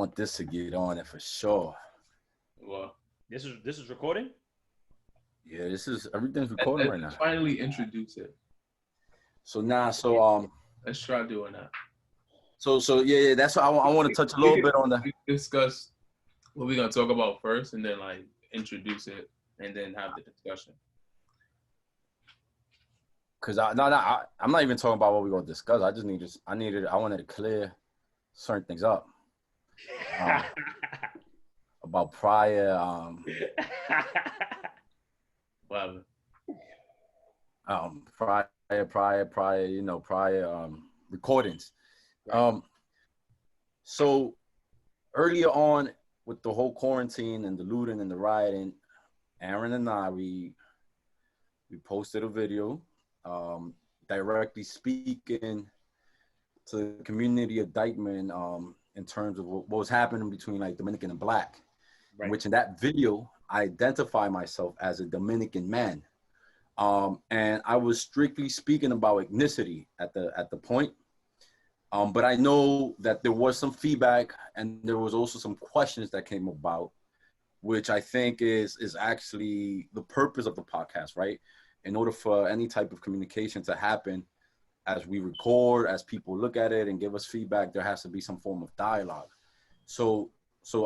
want this to get on it for sure. Well, this is recording. Yeah, everything's recording right now. Finally introduce it. So let's try doing that. So yeah, that's what I want to touch a little bit on that. Discuss what we're gonna talk about first, and then like introduce it, and then have the discussion. Cause I'm not even talking about what we're gonna discuss. I wanted to clear certain things up about prior prior recordings. So earlier on with the whole quarantine and the looting and the rioting, Aaron and I we posted a video directly speaking to the community of Dyckman in terms of what was happening between like Dominican and Black, right. Which in that video I identify myself as a Dominican man, and I was strictly speaking about ethnicity at the point, but I know that there was some feedback and there was also some questions that came about, which I think is actually the purpose of the podcast, right? In order for any type of communication to happen, as we record, as people look at it and give us feedback, there has to be some form of dialogue. So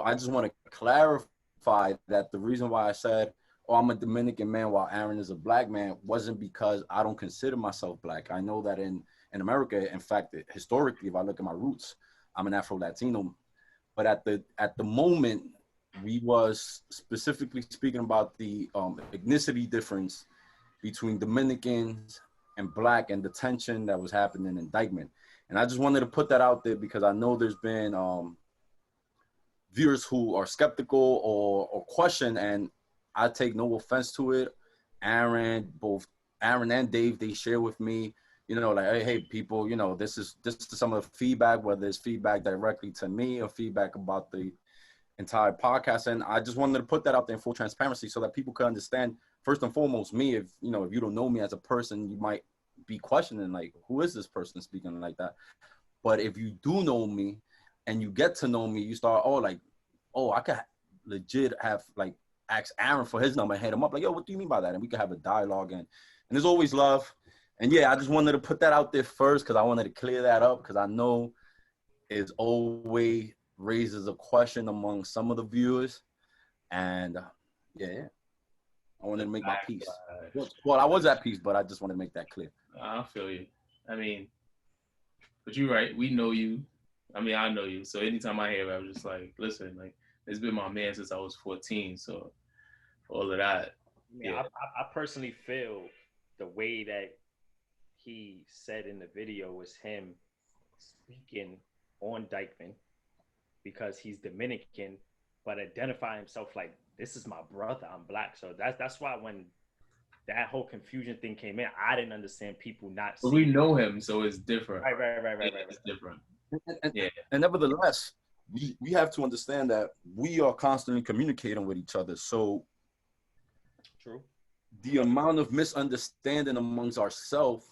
I just want to clarify that the reason why I said, oh, I'm a Dominican man while Aaron is a Black man wasn't because I don't consider myself Black. I know that in America, in fact, historically, if I look at my roots, I'm an Afro-Latino. But at the moment, we was specifically speaking about the ethnicity difference between Dominicans and Black and the tension that was happening in Dyckman. And I just wanted to put that out there because I know there's been viewers who are skeptical or question, and I take no offense to it. Both Aaron and Dave, they share with me, like, hey, people, this is some of the feedback, whether it's feedback directly to me or feedback about the entire podcast. And I just wanted to put that out there in full transparency so that people can understand, first and foremost, me, if you don't know me as a person, you might be questioning, like, who is this person speaking like that? But if you do know me and you get to know me, you start, I could legit have, like, ask Aaron for his number and hit him up, like, yo, what do you mean by that? And we could have a dialogue, and there's always love. And yeah, I just wanted to put that out there first because I wanted to clear that up because I know it always raises a question among some of the viewers. And yeah, I wanted to make my peace. Well, I was at peace, but I just wanted to make that clear. I feel you. I mean, but you're right. We know you. I mean, I know you. So anytime I hear it, I'm just like, listen, like, it's been my man since I was 14. So all of that. Yeah. I personally feel the way that he said in the video was him speaking on Dyckman because he's Dominican, but identify himself like, this is my brother, I'm Black. So that's why when that whole confusion thing came in, I didn't understand people not But we know him, so it's different. Right. It's different. And nevertheless, we have to understand that we are constantly communicating with each other. So true. The amount of misunderstanding amongst ourselves,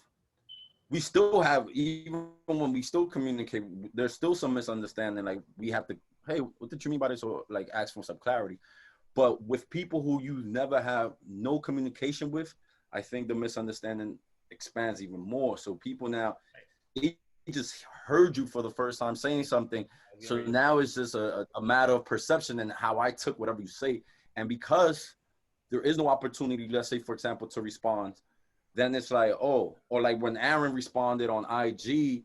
we still have, even when we still communicate, there's still some misunderstanding. Like, we have to, hey, what did you mean by this? Or like ask for some clarity. But with people who you never have no communication with, I think the misunderstanding expands even more. So people now, they just heard you for the first time saying something. So now it's just a matter of perception and how I took whatever you say. And because there is no opportunity, let's say, for example, to respond, then it's like, oh, or like when Aaron responded on IG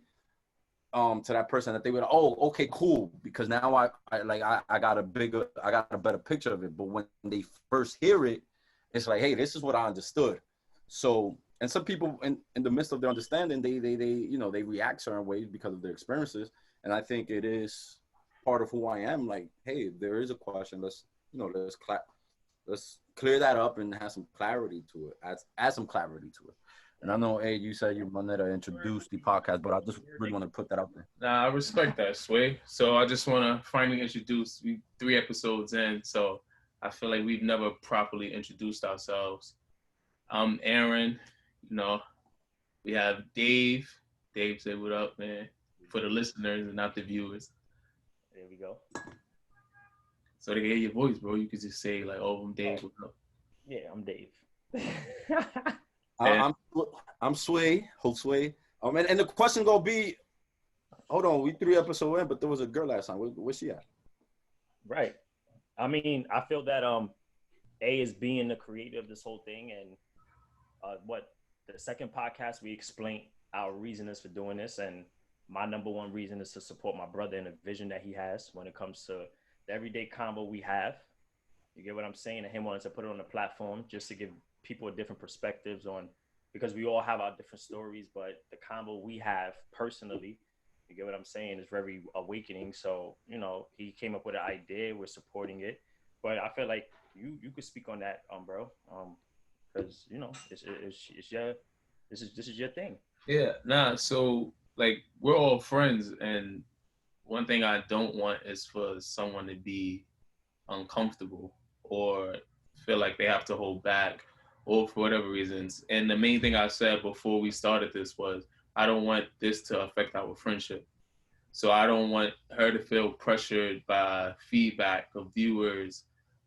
to that person, that they would, oh, okay, cool, because now I got a better picture of it. But when they first hear it, it's like, hey, this is what I understood. So, and some people in the midst of their understanding, they react certain ways because of their experiences. And I think it is part of who I am. Like, hey, there is a question. Let's clear that up and have some clarity to it. Add some clarity to it. And I know, hey, you said you wanted to introduce the podcast, but I just really want to put that out there. Nah, I respect that, Sway. So I just want to finally introduce, 3 episodes in, so I feel like we've never properly introduced ourselves. I'm Aaron, we have Dave. Dave, say what up, man, for the listeners and not the viewers. There we go. So they can hear your voice, bro. You could just say like, "Oh, I'm Dave." What's up? Yeah, I'm Dave. I'm Sway, Josue. And the question gonna be, hold on, we 3 episodes in, but there was a girl last time. Where's she at? Right. I mean, I feel that A is being the creator of this whole thing, and what the second podcast we explained our reasons for doing this, and my number one reason is to support my brother and the vision that he has when it comes to the everyday combo we have. You get what I'm saying? And him wanting to put it on the platform just to give people different perspectives on, because we all have our different stories, but the combo we have personally, you get what I'm saying, is very awakening. So, you know, he came up with an idea, we're supporting it. But I feel like you could speak on that, bro. Because you know, it's your this is your thing. Yeah, nah. So like, we're all friends, and one thing I don't want is for someone to be uncomfortable or feel like they have to hold back, or for whatever reasons. And the main thing I said before we started this was, I don't want this to affect our friendship. So I don't want her to feel pressured by feedback of viewers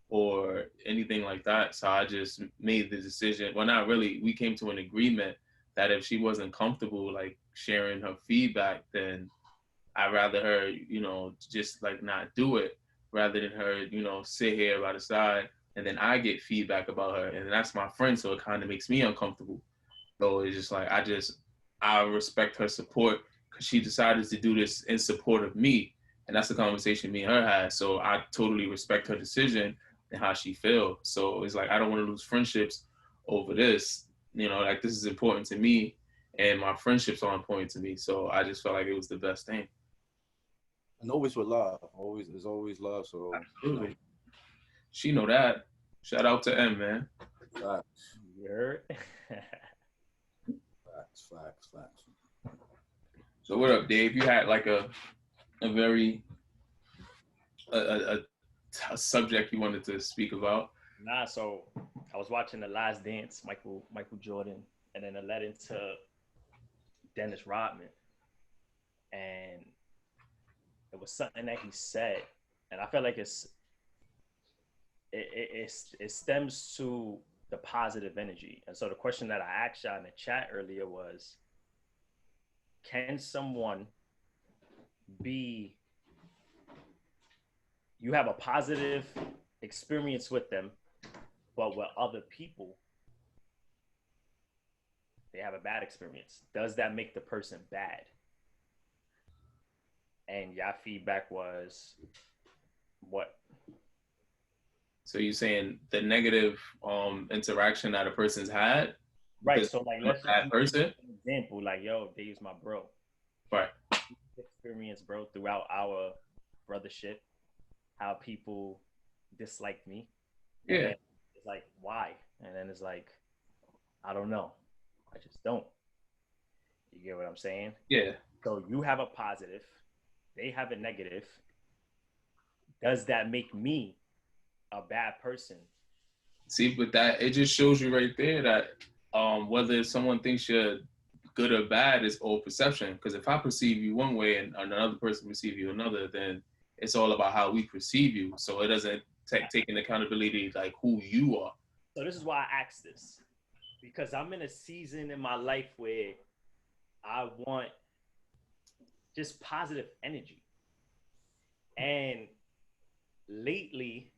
or anything like that. So I just made the decision. Well, not really. We came to an agreement that if she wasn't comfortable like sharing her feedback, then I'd rather her, you know, just like not do it, rather than her, you know, sit here by the side and then I get feedback about her, and that's my friend, so it kind of makes me uncomfortable. So it's just like I respect her support because she decided to do this in support of me, and that's the conversation me and her had. So I totally respect her decision and how she feels. So it's like I don't want to lose friendships over this. You know, like this is important to me, and my friendships are important to me. So I just felt like it was the best thing. And always with love. Always, there's always love. So Absolutely. She know that. Shout out to M, man. Facts. You heard? Facts. So what up, Dave? You had like a very a subject you wanted to speak about. Nah, so I was watching The Last Dance, Michael Jordan, and then it led into Dennis Rodman, and it was something that he said, and I feel like it stems to the positive energy. And so the question that I asked y'all in the chat earlier was, can someone be, you have a positive experience with them, but with other people they have a bad experience? Does that make the person bad? And y'all feedback was what? So you saying the negative interaction that a person's had, Right. So like, let's that person, an example. Like, yo, Dave's my bro. right? Experience, bro, throughout our brothership, how people dislike me. Yeah. And it's like, why? And then it's like, I don't know. I just don't. You get what I'm saying? Yeah. So you have a positive, they have a negative. Does that make me a bad person? See, but that it just shows you right there that whether someone thinks you're good or bad is all perception. Because if I perceive you one way and another person perceive you another, then it's all about how we perceive you. So it doesn't take in accountability like who you are. So this is why I asked this, because I'm in a season in my life where I want just positive energy. And lately,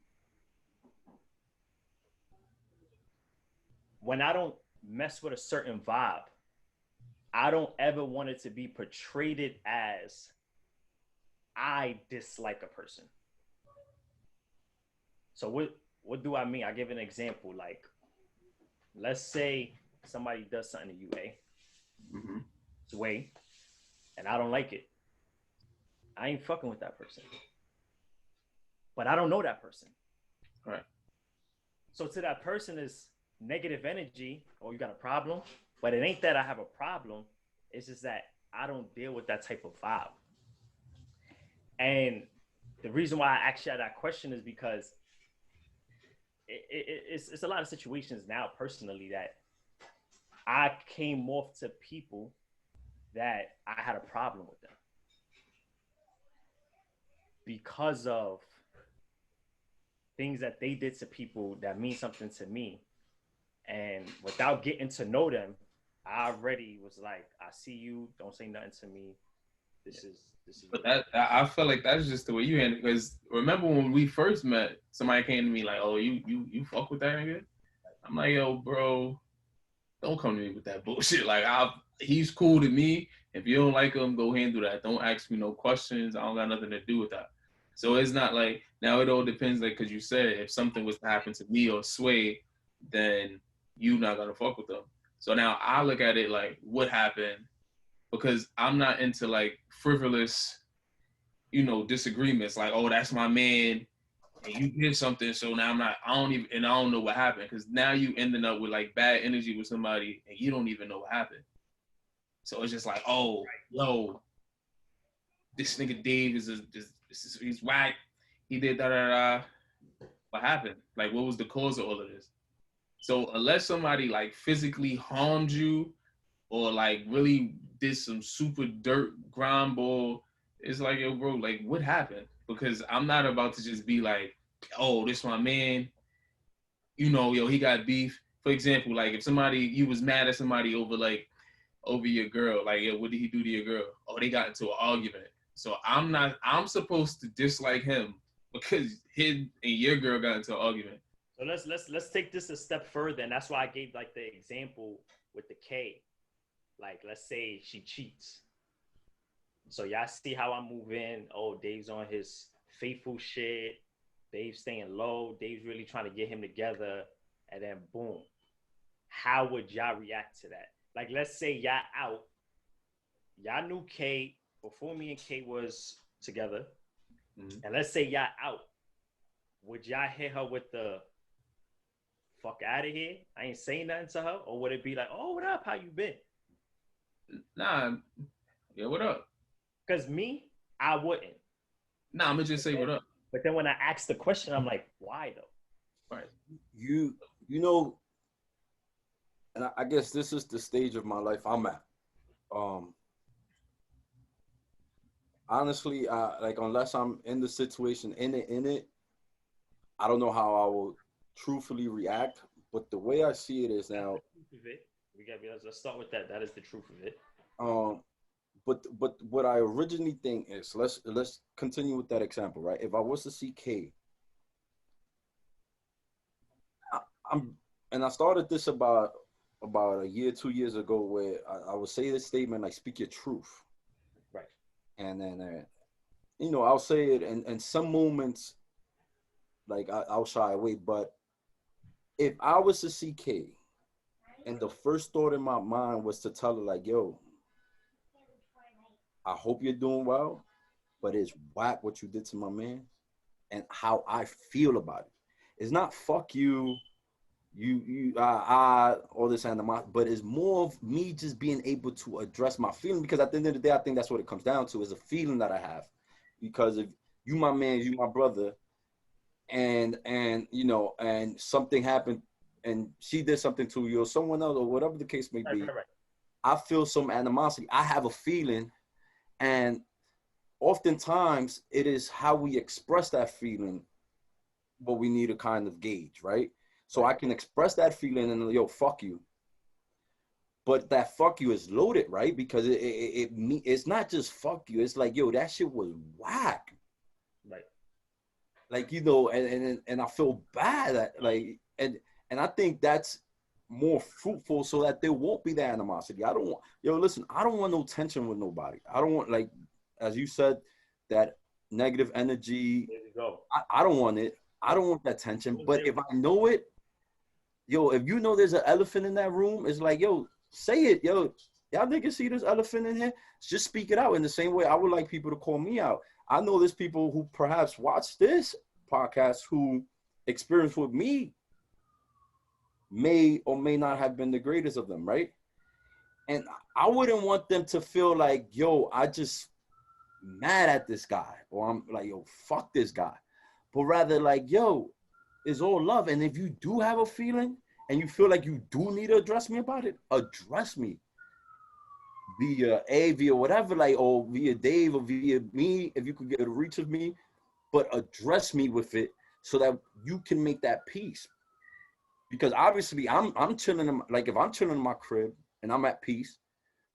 when I don't mess with a certain vibe, I don't ever want it to be portrayed as I dislike a person. So what do I mean? I give an example. Like, let's say somebody does something to you, Mm-hmm. Sway, and I don't like it. I ain't fucking with that person. But I don't know that person. Right. So to that person is negative energy, or you got a problem, but it ain't that I have a problem. It's just that I don't deal with that type of vibe. And the reason why I asked you that question is because it's a lot of situations now personally that I came off to people that I had a problem with them. because of things that they did to people that mean something to me. And without getting to know them, I already was like, I see you, don't say nothing to me. This is But that I feel like that's just the way you handle it. Because remember when we first met, somebody came to me like, "Oh, you fuck with that nigga?" I'm like, "Yo, bro, don't come to me with that bullshit. Like, he's cool to me. If you don't like him, go handle that. Don't ask me no questions. I don't got nothing to do with that." So it's not like now it all depends. Like, cause you said if something was to happen to me or Sway, then you not gonna fuck with them. So now I look at it like, what happened? Because I'm not into like frivolous, disagreements. Like, oh, that's my man, and you did something, so now I don't know what happened. Because now you ending up with like bad energy with somebody, and you don't even know what happened. So it's just like, oh, yo, this nigga Dave he's whack. He did da da da. What happened? Like, what was the cause of all of this? So unless somebody like physically harmed you or like really did some super dirt grind ball, it's like, yo, bro, like what happened? Because I'm not about to just be like, oh, this my man, yo, he got beef. For example, like if you was mad at somebody over your girl, like, yo, what did he do to your girl? Oh, they got into an argument. So I'm supposed to dislike him because him and your girl got into an argument. So let's take this a step further, and that's why I gave like the example with the K. Like, let's say she cheats. So y'all see how I move in. Oh, Dave's on his faithful shit. Dave's staying low. Dave's really trying to get him together. And then boom. How would y'all react to that? Like, let's say y'all out. Y'all knew K before me and K was together. Mm-hmm. And let's say y'all out. Would y'all hit her with the fuck out of here? I ain't saying nothing to her. Or would it be like, oh, what up? How you been? Nah. Yeah, what up? Because me, I wouldn't. Nah, I'm gonna just say what up. But then when I ask the question, I'm like, why though? Right. You know, and I guess this is the stage of my life I'm at. Honestly, like unless I'm in the situation in it, I don't know how I will truthfully react. But the way I see it is now. Let's start with that. That is the truth of it. But what I originally think is let's continue with that example, right? If I was to see K, I started this about a year, 2 years ago, where I would say this statement like, speak your truth, right? And then I'll say it, and some moments like I'll shy away, but if I was to see K, and the first thought in my mind was to tell her like, yo, I hope you're doing well, but it's whack what you did to my man and how I feel about it. It's not fuck you, all this animosity, but it's more of me just being able to address my feeling, because at the end of the day, I think that's what it comes down to, is a feeling that I have. Because if you my man, you my brother, and something happened and she did something to you or someone else or whatever the case may be, right. I feel some animosity. I have a feeling. And oftentimes it is how we express that feeling what we need to kind of gauge, right? So I can express that feeling and, yo, fuck you. But that fuck you is loaded, right? Because it's not just fuck you. It's like, yo, that shit was whack. Right. Like, and I feel bad that, like, and I think that's more fruitful so that there won't be that animosity. I don't want no tension with nobody. I don't want, like, as you said, that negative energy. There you go. I don't want it. I don't want that tension. But if I know it, yo, if you know there's an elephant in that room, it's like, yo, say it. Yo, y'all niggas see this elephant in here? Just speak it out in the same way I would like people to call me out. I know there's people who perhaps watch this podcast who experience with me may or may not have been the greatest of them, right? And I wouldn't want them to feel like, yo, I just mad at this guy, or I'm like, yo, fuck this guy. But rather like, yo, it's all love. And if you do have a feeling and you feel like you do need to address me about it, address me via whatever, like, or via Dave or via me, if you could get a reach of me. but address me with it so that you can make that peace. Because obviously I'm chilling in, like if I'm chilling in my crib and I'm at peace,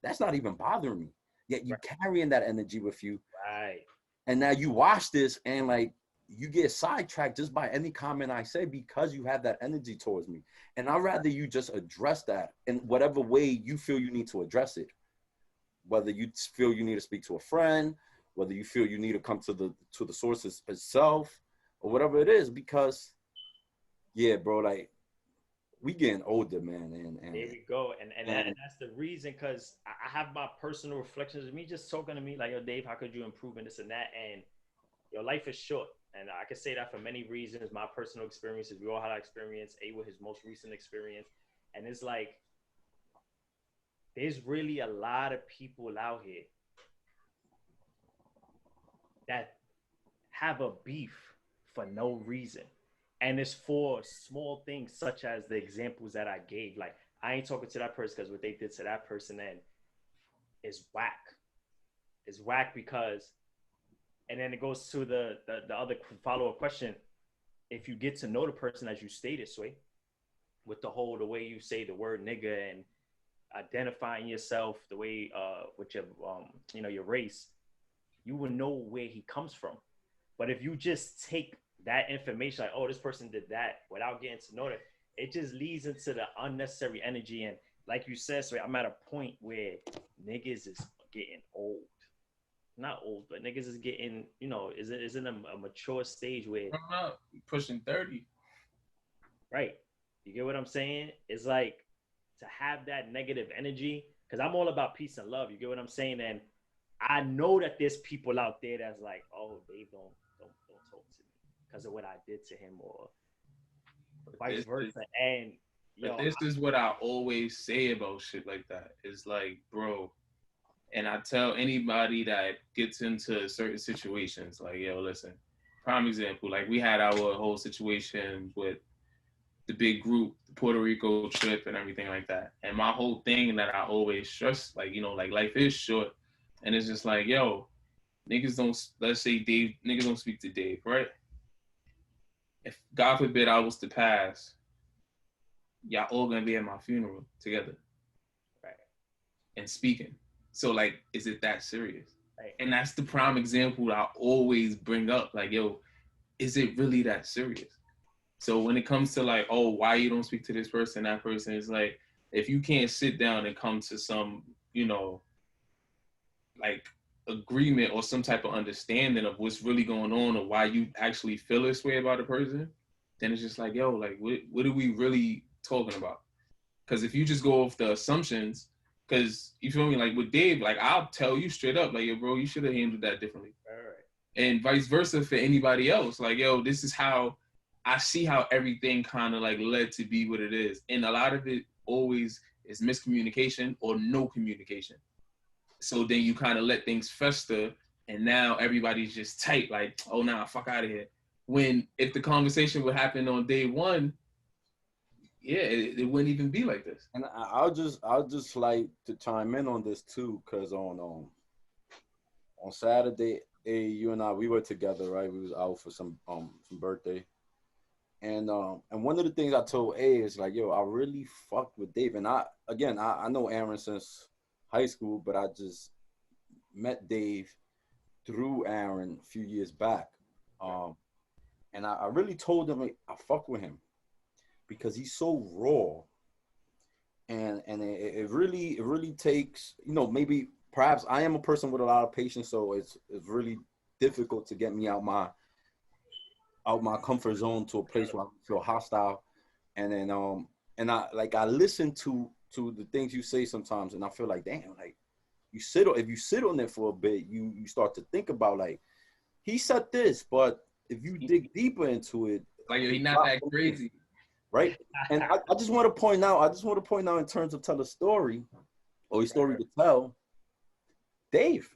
that's not even bothering me. Yet you carrying that energy with you. Right. And now you watch this and like you get sidetracked just by any comment I say because you have that energy towards me. And I'd rather you just address that in whatever way you feel you need to address it. Whether you feel you need to speak to a friend, whether you feel you need to come to the source itself, or whatever it is, because yeah, bro, like we getting older, man. And there we go. And that's the reason, because I have my personal reflections of me just talking to me like, yo, Dave, how could you improve in this and that? And your life is short. And I can say that for many reasons. My personal experiences, we all had that experience. A with his most recent experience. And it's like, there's really a lot of people out here that have a beef for no reason. And it's for small things such as the examples that I gave. Like, I ain't talking to that person because what they did to that person then is whack. It's whack because, and then it goes to the other follow-up question. If you get to know the person as you stated, Sway, with the way you say the word nigga and identifying yourself, the way with your your race, you will know where he comes from. But if you just take that information, like, oh, this person did that, without getting to know that, it just leads into the unnecessary energy. And like you said, so I'm at a point where niggas is getting old. Not old, but niggas is getting, is in a mature stage where I'm not pushing 30. Right. You get what I'm saying? It's like to have that negative energy, because I'm all about peace and love. You get what I'm saying? And I know that there's people out there that's like, oh, Dave, don't talk to me because of what I did to him, or vice versa. And this is what I always say about shit like that. It's like, bro, and I tell anybody that gets into certain situations, like, yo, listen, prime example, like we had our whole situation with the big group, the Puerto Rico trip and everything like that. And my whole thing that I always stress, like, like life is short. And it's just like, yo, niggas don't, let's say Dave, niggas don't speak to Dave, right? If God forbid I was to pass, y'all all gonna be at my funeral together. Right. And speaking. So like, is it that serious? Right. And that's the prime example I always bring up. Like, yo, is it really that serious? So when it comes to like, oh, why you don't speak to this person, that person, is like, if you can't sit down and come to some, like agreement or some type of understanding of what's really going on or why you actually feel this way about a person, then it's just like, yo, like, what are we really talking about? Because if you just go off the assumptions, because you feel me, like with Dave, like I'll tell you straight up, like, yo, bro, you should have handled that differently. All right. And vice versa for anybody else. Like, yo, this is how I see how everything kind of like led to be what it is. And a lot of it always is miscommunication or no communication. So then you kind of let things fester and now everybody's just tight, like, oh, nah, fuck out of here. When if the conversation would happen on day one, yeah, it wouldn't even be like this. And I'll just like to chime in on this too, because on Saturday, you and I, we were together, right? We was out for some birthday. And one of the things I told A is like, yo, I really fucked with Dave. And I know Aaron since high school, but I just met Dave through Aaron a few years back. And I really told him, like, I fuck with him because he's so raw. And it really takes, maybe perhaps I am a person with a lot of patience, so it's really difficult to get me out my comfort zone to a place where I feel hostile. And then I listen to the things you say sometimes, and I feel like, damn, like if you sit on it for a bit, you start to think about, like, he said this, but if you dig deeper into it, like, he's not that crazy, right? And I just want to point out in terms of tell a story or a story to tell, Dave,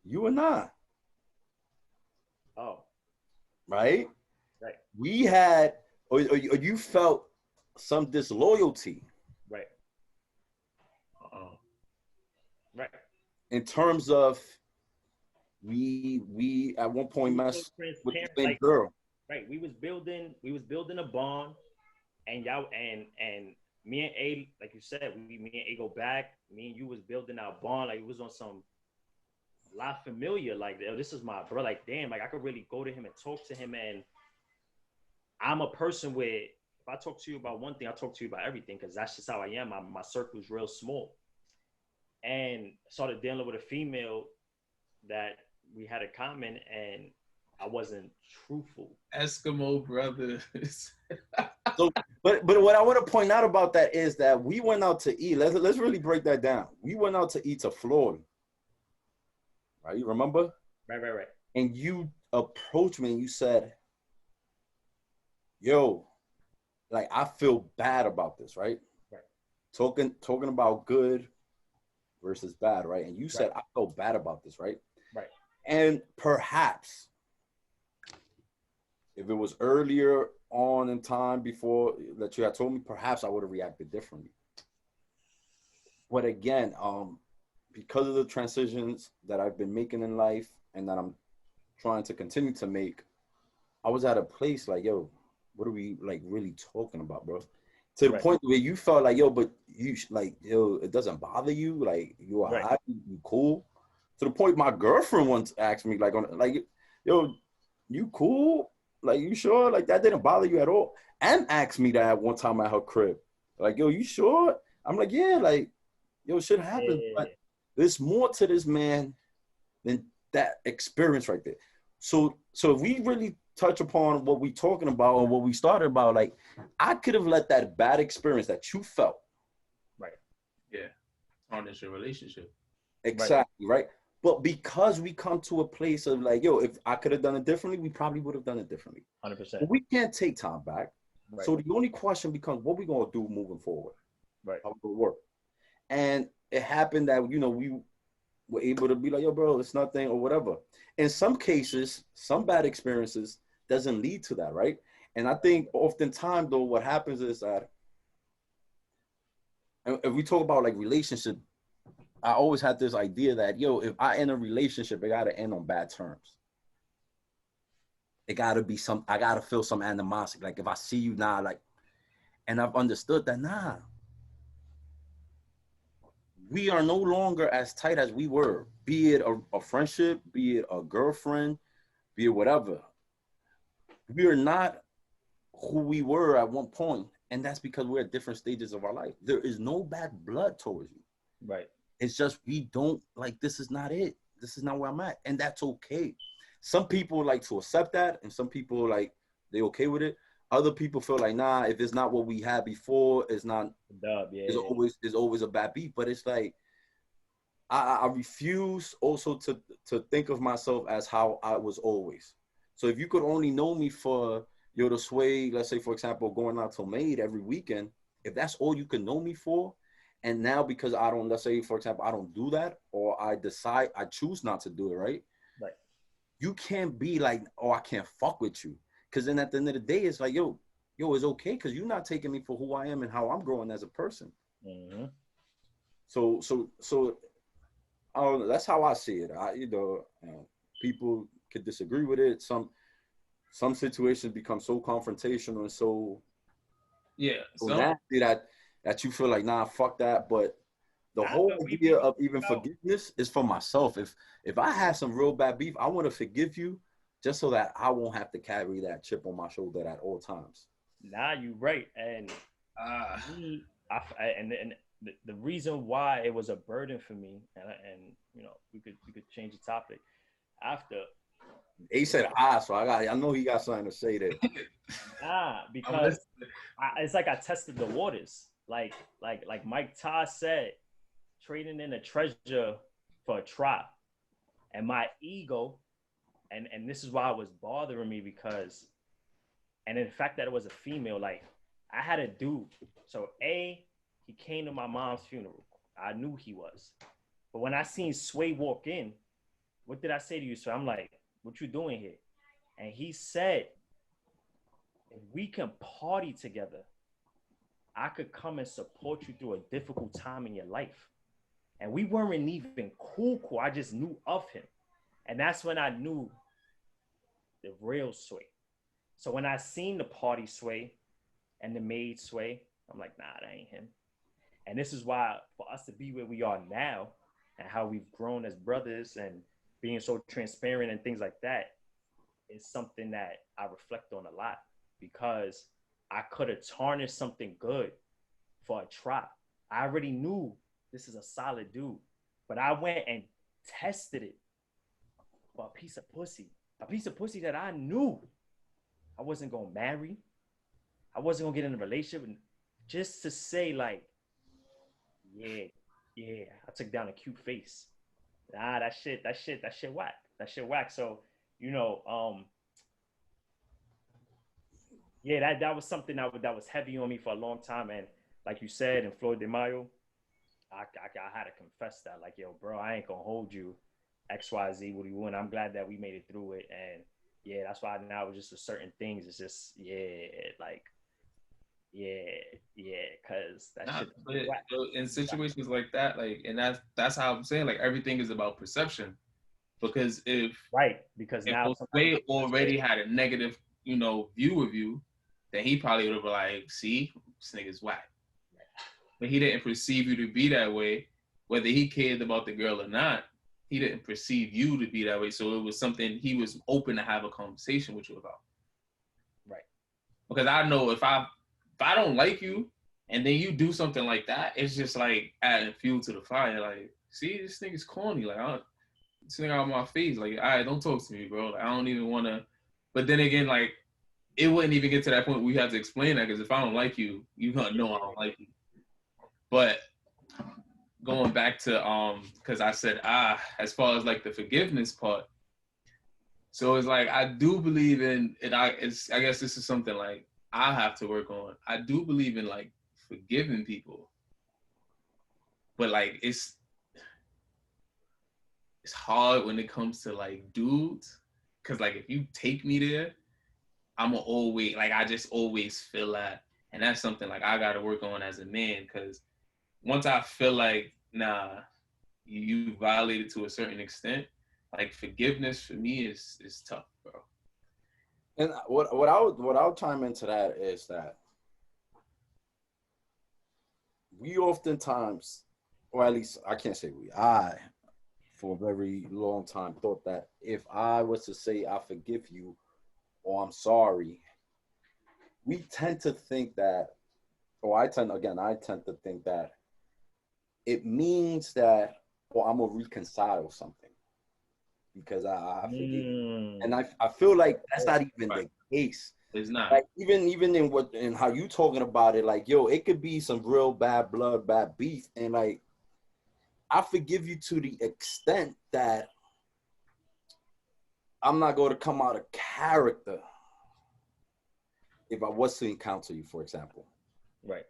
you and I, right? We had, or you felt some disloyalty, right? Right. In terms of we at one point messed with the Transparent, same like girl. right. We was building a bond, and y'all and me and A, like you said, me and A go back. Me and you was building our bond, like it was on some La Familia, like yo, this is my bro. Like damn, like I could really go to him and talk to him, and I'm a person where if I talk to you about one thing, I talk to you about everything because that's just how I am. My circle is real small, and started dealing with a female that we had a common, and I wasn't truthful. Eskimo brothers. So, but what I want to point out about that is that we went out to eat. Let's really break that down. We went out to eat to Florida, right? You remember? Right. And you approached me and you said, "Yo, like I feel bad about this, right? Right. Talking about good versus bad, right? And you said Right. I feel bad about this, right? Right. And perhaps if it was earlier on in time before that you had told me, perhaps I would have reacted differently. But again, because of the transitions that I've been making in life and that I'm trying to continue to make, I was at a place like, yo, what are we like really talking about, bro? To the Right. point where you felt like, yo, but you like, yo, it doesn't bother you, like you are Right. high, you cool. To the point my girlfriend once asked me, like, on like, yo, you cool? Like, you sure? Like that didn't bother you at all? And asked me that one time at her crib, like, yo, you sure? I'm like, yeah, like, yo, shit happens, but there's more to this man than that experience right there. So if we really touch upon what we talking about or what we started about, like I could have let that bad experience that you felt. Right. Yeah. Tarnish your relationship. Exactly, right? But because we come to a place of like, yo, if I could have done it differently, we probably would have done it differently. 100%. But we can't take time back. Right. So the only question becomes, what we gonna do moving forward? Right. How will it work? And it happened that, you know, we were able to be like, yo, bro, it's nothing or whatever. In some cases, some bad experiences doesn't lead to that, right? And I think oftentimes, though, what happens is that, and if we talk about like relationship, I always had this idea that, yo, if I end a relationship, it gotta end on bad terms. It gotta be I gotta feel some animosity. Like if I see you now, like, and I've understood that, nah, we are no longer as tight as we were, be it a friendship, be it a girlfriend, be it whatever. We are not who we were at one point, and that's because we're at different stages of our life. There is no bad blood towards you. Right. It's just we don't like, this is not it. This is not where I'm at, and that's okay. Some people like to accept that, and some people like they okay with it. Other people feel like, nah, if it's not what we had before, it's not. Dub, yeah. It's always a bad beat. But it's like I refuse also to think of myself as how I was always. So if you could only know me for the sway, let's say for example, going out to Maid every weekend, if that's all you can know me for, and now because I don't, let's say for example, I don't do that, or I choose not to do it, right? Right. You can't be like, oh, I can't fuck with you, because then at the end of the day, it's like, yo, it's okay, because you're not taking me for who I am and how I'm growing as a person. Mm-hmm. So that's how I see it. People could disagree with it. Some situations become so confrontational and so nasty that you feel like, nah, fuck that. But the whole idea of even forgiveness is for myself. If I have some real bad beef, I want to forgive you just so that I won't have to carry that chip on my shoulder at all times. Nah, you right. And the reason why it was a burden for me, and you know, we could change the topic after. He said so I know he got something to say there. Because it's like I tested the waters. Like Mike Todd said, trading in a treasure for a trap. And my ego, and this is why it was bothering me, because, and in fact that it was a female, like I had a dude. So he came to my mom's funeral. I knew he was. But when I seen Sway walk in, what did I say to you? So I'm like, what you doing here? And he said, if we can party together, I could come and support you through a difficult time in your life. And we weren't even cool. I just knew of him. And that's when I knew the real Sway. So when I seen the party Sway and the maid Sway, I'm like, nah, that ain't him. And this is why for us to be where we are now and how we've grown as brothers and being so transparent and things like that is something that I reflect on a lot because I could have tarnished something good for a trap. I already knew this is a solid dude, but I went and tested it for a piece of pussy that I knew I wasn't gonna marry. I wasn't gonna get in a relationship, and just to say like, yeah, yeah, I took down a cute face. Nah, that shit whack. That shit whack. So, you know, yeah, that was something that was heavy on me for a long time. And like you said, in Floyd de Mayo, I had to confess that, like, yo, bro, I ain't gonna hold you. XYZ, what do you want? I'm glad that we made it through it. And yeah, that's why now it's just with certain things, it's just, yeah, like, yeah, yeah, because that Nah, shit. but in situations like that, like, and that's how I'm saying, like, everything is about perception. Because Right, because if now Josue already had a negative, view of you, then he probably would have been like, see, this nigga's whack. But he didn't perceive you to be that way, whether he cared about the girl or not. He didn't perceive you to be that way. So it was something he was open to have a conversation with you about. Right. Because I know if I don't like you and then you do something like that, it's just like adding fuel to the fire. Like, see, this nigga's corny. Like, this nigga out of my face. Like, all right, don't talk to me, bro. Like, I don't even want to. But then again, like, it wouldn't even get to that point where we have to explain that, because if I don't like you, you're gonna know I don't like you. But going back to because I said as far as like the forgiveness part, so it's like I do believe in it. I guess this is something like I have to work on. I do believe in like forgiving people, but like it's hard when it comes to like dudes, because like if you take me there, I'm always like, I just always feel that, and that's something like I got to work on as a man, because once I feel like, nah, you violated to a certain extent, like forgiveness for me is tough, bro. And what I'll chime into that is that we oftentimes, or at least I can't say I for a very long time thought that if I was to say I forgive you or I'm sorry, we tend to think that, or I tend to think that it means that, or I'm gonna reconcile something because I forgive you. And I feel like that's not even the case. It's not. Like even in how you talking about it, like, yo, it could be some real bad blood, bad beef, and like I forgive you to the extent that I'm not going to come out of character if I was to encounter you, for example. Right.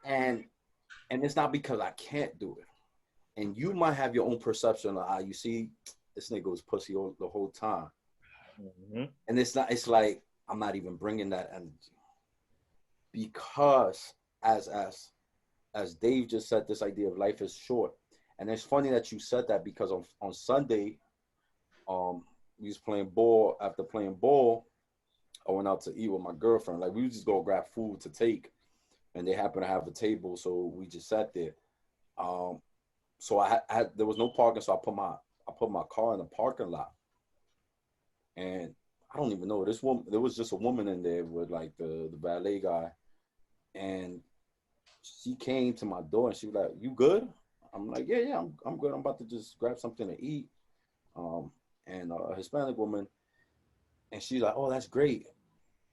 And it's not because I can't do it. And you might have your own perception of, you see, this nigga was pussy the whole time. Mm-hmm. And it's like, I'm not even bringing that energy. Because as Dave just said, this idea of life is short. And it's funny that you said that, because on Sunday, we was playing ball. After playing ball, I went out to eat with my girlfriend. Like, we would just go grab food to take, and they happened to have a table, so we just sat there. So I had there was no parking, so I put my car in the parking lot, and I don't even know this woman. There was just a woman in there with like the valet guy, and she came to my door and she was like, "You good?" I'm like, "Yeah, I'm good. I'm about to just grab something to eat." And a Hispanic woman, and she's like, "Oh, that's great.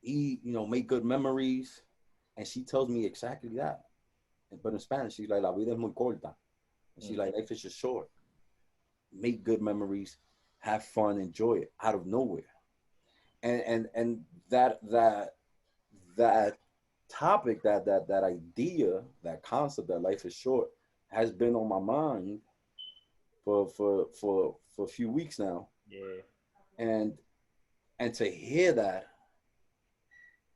Eat, make good memories." And she tells me exactly that, but in Spanish, she's like, "La vida es muy corta." And she's like, "Life is just short. Make good memories, have fun, enjoy it." Out of nowhere, and that topic, that idea, that concept that life is short has been on my mind for a few weeks now. Yeah. And to hear that,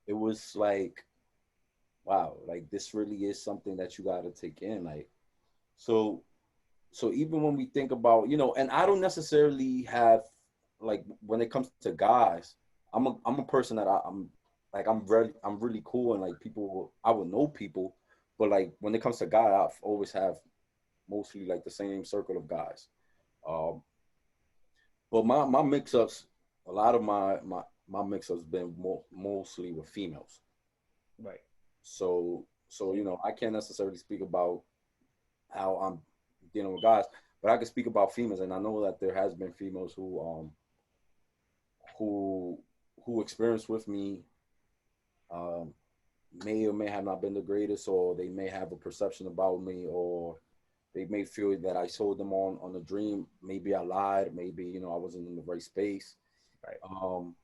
it was like, wow, like this really is something that you got to take in. Like, so so even when we think about, you know, and I don't necessarily have, like, when it comes to guys, I'm a person that I'm like, I'm really cool, and like people, I would know people, but like when it comes to guy, I've always have mostly like the same circle of guys. Um, but my mix ups, a lot of my mix ups been mostly with females. Right. So you know, I can't necessarily speak about how I'm dealing with guys, but I can speak about females, and I know that there has been females who who experienced with me, um, may or may have not been the greatest, or they may have a perception about me, or they may feel that I sold them on a dream. Maybe I lied. Maybe, you know, I wasn't in the right space. Right. Um,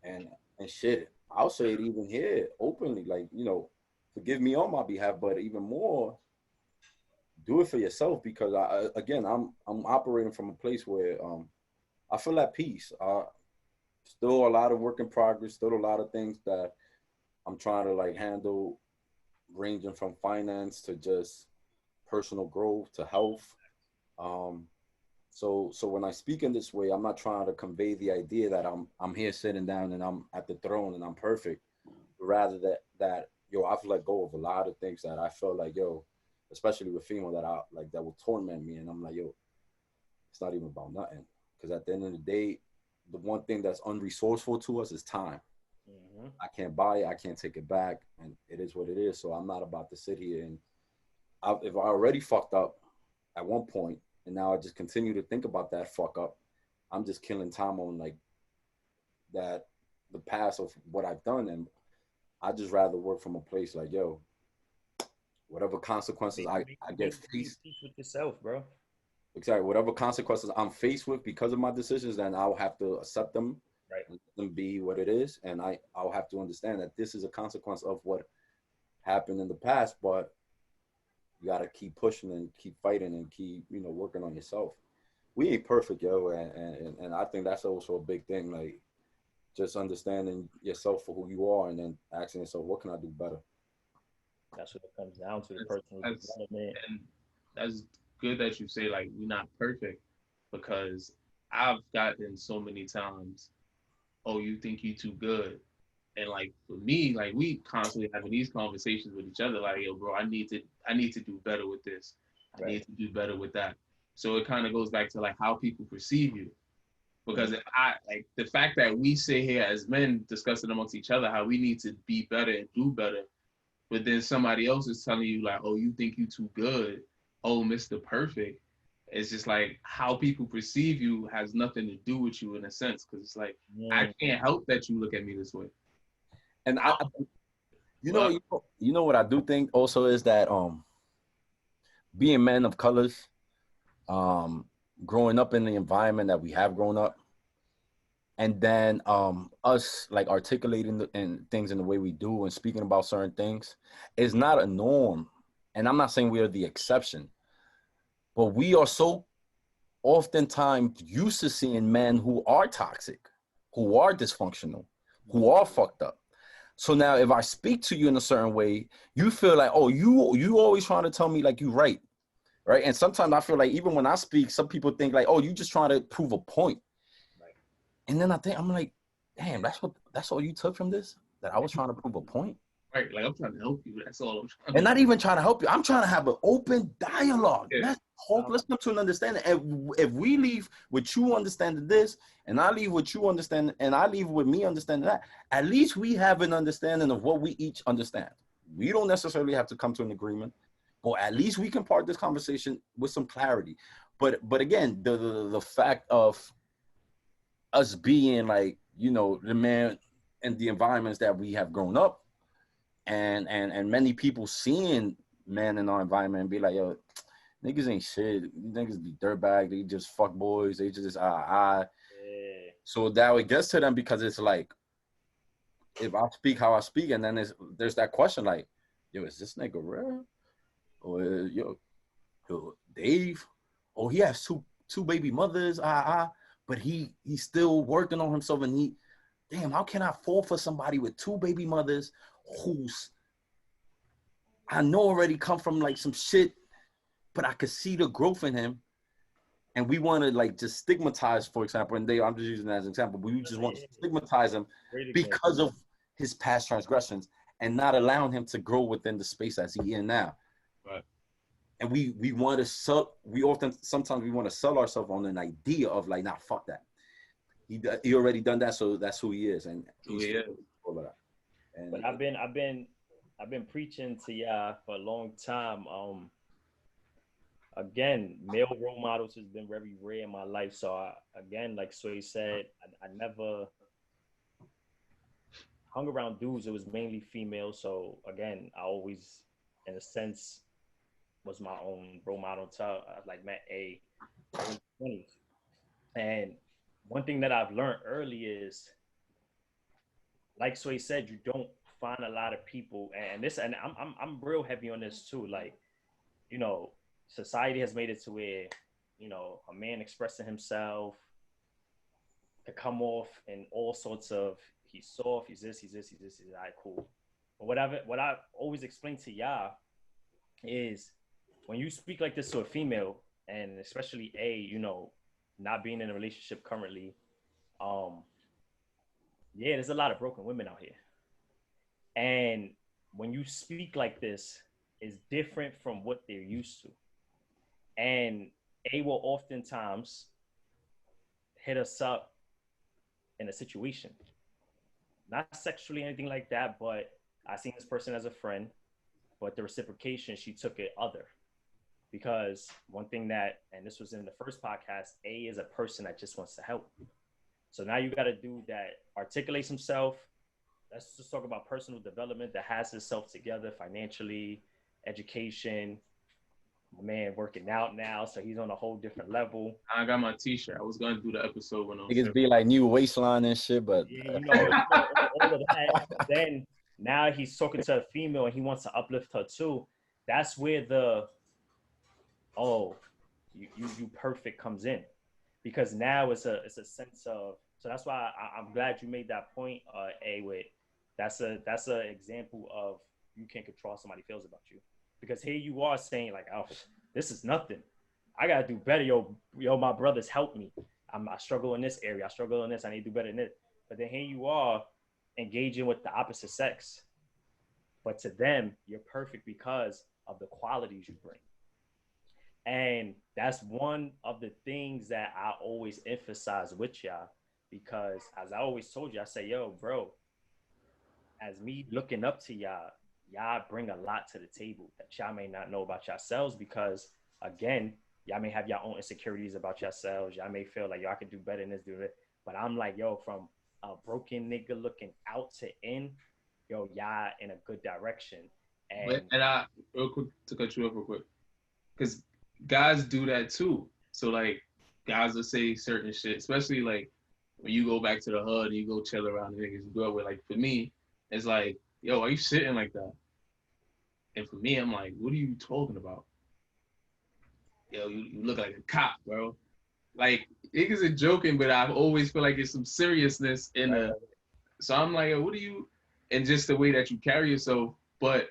and and shit, I'll say it even here openly. Like, you know, forgive me on my behalf, but even more, do it for yourself, because again, I'm operating from a place where I feel at peace. Still a lot of work in progress. Still a lot of things that I'm trying to like handle, ranging from finance to just personal growth to health. Um, so when I speak in this way, I'm not trying to convey the idea that I'm here sitting down and I'm at the throne and I'm perfect. Rather that yo, I've let go of a lot of things that I felt like, yo, especially with female, that I like that will torment me, and I'm like, yo, it's not even about nothing. Because at the end of the day, the one thing that's unresourceful to us is time. Mm-hmm. I can't buy it, I can't take it back, and it is what it is. So I'm not about to sit here and if I already fucked up at one point, and now I just continue to think about that fuck up, I'm just killing time on like that, the past of what I've done, and I just rather work from a place like, yo, whatever consequences I get Make faced, peace with yourself, bro. exactly, whatever consequences I'm faced with because of my decisions, then I'll have to accept them Right. and let them be what it is, and I'll have to understand that this is a consequence of what happened in the past, but you got to keep pushing and keep fighting and keep, you know, working on yourself. We ain't perfect, yo, and I think that's also a big thing, like just understanding yourself for who you are, and then asking yourself, what can I do better? That's what it comes down to, the That's, personal that's development. and that's good that you say like we're not perfect, because I've gotten so many times, oh, you think you too good. And like for me, like we constantly having these conversations with each other, like, yo, bro, I need to do better with this. I Right. need to do better with that. So it kind of goes back to like how people perceive you. Because if I like the fact that we sit here as men discussing amongst each other how we need to be better and do better, but then somebody else is telling you like, oh, you think you too good, oh, Mr. Perfect. It's just like how people perceive you has nothing to do with you in a sense, because it's like I Mm. can't help that you look at me this way. And But you know what I do think also is that being men of colors, um, growing up in the environment that we have grown up, and then us like articulating and things in the way we do and speaking about certain things is not a norm. And I'm not saying we are the exception, but we are so oftentimes used to seeing men who are toxic, who are dysfunctional, who are fucked up. So now if I speak to you in a certain way, you feel like, oh, you always trying to tell me like you right. Right. And sometimes I feel like even when I speak, some people think like, oh, you just trying to prove a point. Right. And then I'm like, damn, that's all you took from this? That I was trying to prove a point? right, like I'm trying to help you. That's all I'm trying And to not do. even trying to help you. I'm trying to have an open dialogue. Yeah. Let's talk. Let's come to an understanding. And if we leave with you understanding this, and I leave with you understanding, and I leave with me understanding that, at least we have an understanding of what we each understand. We don't necessarily have to come to an agreement, but at least we can part this conversation with some clarity. But again, the fact of us being like, you know, the man and the environments that we have grown up, and many people seeing men in our environment and be like, yo, niggas ain't shit. Niggas be dirtbag. They just fuck boys. They just Yeah. So that it gets to them, because it's like, if I speak how I speak, and then there's that question like, yo, is this nigga real? Or yo, Dave? Oh, he has two baby mothers. But he's still working on himself, and damn, how can I fall for somebody with two baby mothers who's I know already come from like some shit but I could see the growth in him. And we want to like just stigmatize, for example, and I'm just using that as an example, we just want to stigmatize him because of his past transgressions and not allowing him to grow within the space as he in now. Right. And we want to sometimes we want to sell ourselves on an idea of like, nah, fuck that. He already done that, so that's who he is, and he's all of that. And but I've been preaching to y'all for a long time. Again, male role models has been very rare in my life. So again, like Sway said, I never hung around dudes. It was mainly female. So again, I always, in a sense, was my own role model until I like met A in the 20s. And one thing that I've learned early is, like Sway said, you don't find a lot of people, and I'm real heavy on this too. Like, you know, society has made it to where, you know, a man expressing himself to come off in all sorts of, he's soft, he's this, he's all right, cool. But what I always explain to y'all is when you speak like this to a female, and especially A, you know, not being in a relationship currently, yeah, there's a lot of broken women out here. And when you speak like this, it's different from what they're used to. And A will oftentimes hit us up in a situation, not sexually, anything like that, but I seen this person as a friend, but the reciprocation, she took it other. Because one thing that, and this was in the first podcast, A is a person that just wants to help. So now you got a dude that articulates himself. Let's just talk about personal development, that has himself together financially, education. My man working out now, so he's on a whole different level. I got my T-shirt. I was gonna do the episode when I was. Niggas be like new waistline and shit, but yeah, you know, all of that. Then now he's talking to a female and he wants to uplift her too. That's where the you perfect comes in, because now it's a sense of, so that's why I'm glad you made that point, A, with that's a example of you can't control how somebody feels about you, because here you are saying like, oh, this is nothing, I gotta do better, yo, my brothers help me, I struggle in this area, I struggle in this, I need to do better in this. But then here you are engaging with the opposite sex, but to them you're perfect because of the qualities you bring. And that's one of the things that I always emphasize with y'all, because as I always told you, I say, yo, bro, as me looking up to y'all, y'all bring a lot to the table that y'all may not know about yourselves, because again, y'all may have your own insecurities about yourselves. Y'all may feel like, yo, I could do better in this, do it. But I'm like, yo, from a broken nigga looking out to in, yo, y'all in a good direction. And I, real quick, to cut you off real quick, because guys do that too. So like, guys will say certain shit, especially like when you go back to the hood and you go chill around the niggas you grew up with. Like for me, it's like, yo, why you sitting like that? And for me, I'm like, what are you talking about? Yo, you look like a cop, bro. Like, niggas are joking, but I always feel like it's some seriousness in the. So I'm like, yo, what are you? And just the way that you carry yourself, but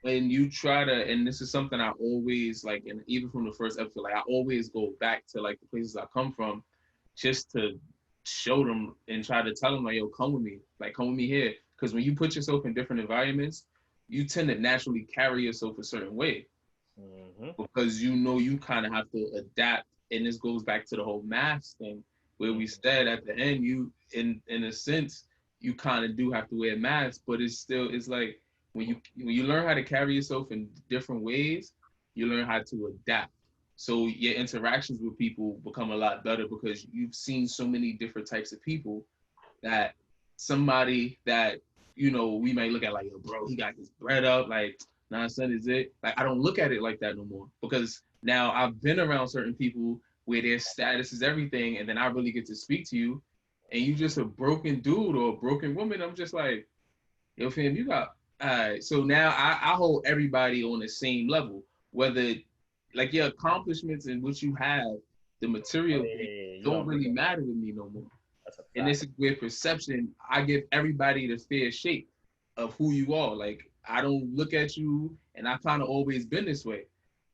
when you try to, and this is something I always like, and even from the first episode, like I always go back to like the places I come from, just to show them and try to tell them like, yo, come with me, like come with me here, because when you put yourself in different environments, you tend to naturally carry yourself a certain way, because you know you kind of have to adapt, and this goes back to the whole mask thing, where we said at the end, you in a sense, you kind of do have to wear a mask, but it's like, when you learn how to carry yourself in different ways, you learn how to adapt. So your interactions with people become a lot better, because you've seen so many different types of people, that somebody that, you know, we might look at like, yo, bro, he got his bread up, like, nah, son, is it? Like, I don't look at it like that no more, because now I've been around certain people where their status is everything, and then I really get to speak to you, and you just a broken dude or a broken woman. I'm just like, yo, fam, you got. All right, so now I hold everybody on the same level, whether like your accomplishments and what you have, the material don't really matter to me no more. And this is where perception, I give everybody the fair shake of who you are. Like, I don't look at you, and I kind of always been this way.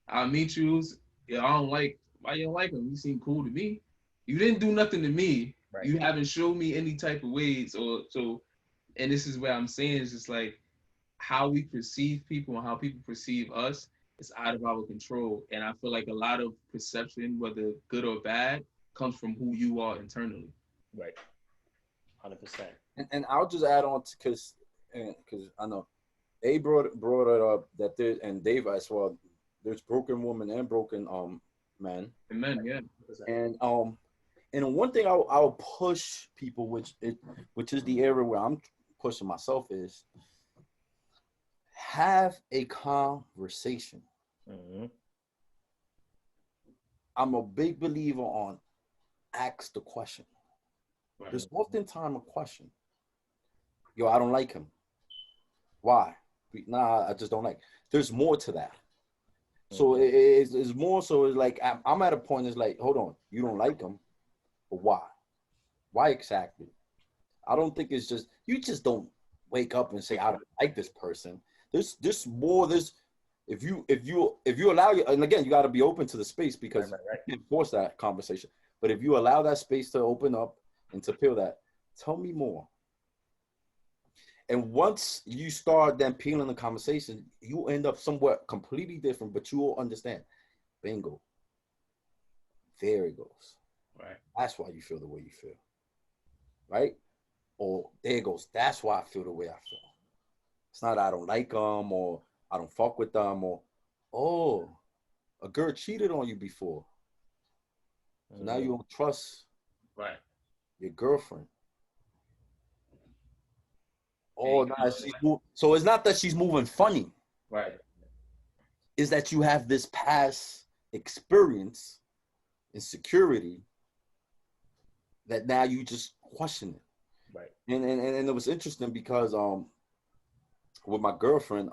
I'll meet you. Yeah, I don't like. Why you don't like him? You seem cool to me. You didn't do nothing to me. Right. You haven't showed me any type of ways or so. And this is what I'm saying is just like how we perceive people and how people perceive us is out of our control. And I feel like a lot of perception, whether good or bad, comes from who you are internally. Right. 100%. And I'll just add on because I know A brought it up that there, and Dave as well. There's broken women and broken men. Amen. Yeah. And one thing I'll push people, which is the area where I'm pushing myself, is have a conversation. Mm-hmm. I'm a big believer on ask the question. Right. There's oftentimes a question. Yo, I don't like him. Why? Nah, I just don't like. There's more to that. So it's more so it's like I'm at a point. It's like, hold on, you don't like him, but why? Why exactly? I don't think it's just you just don't wake up and say I don't like this person. There's more. There's if you allow you, and again you got to be open to the space because right. you can't force that conversation. But if you allow that space to open up and to peel that, tell me more. And once you start then peeling the conversation, you end up somewhat completely different, but you will understand. Bingo. There it goes. Right. That's why you feel the way you feel. Right? Or there it goes. That's why I feel the way I feel. It's not I don't like them or I don't fuck with them or, oh, a girl cheated on you before. So now you don't trust your girlfriend. Oh, nah, so it's not that she's moving funny. Right. Is that you have this past experience, insecurity, that now you just question it. Right. And it was interesting because with my girlfriend,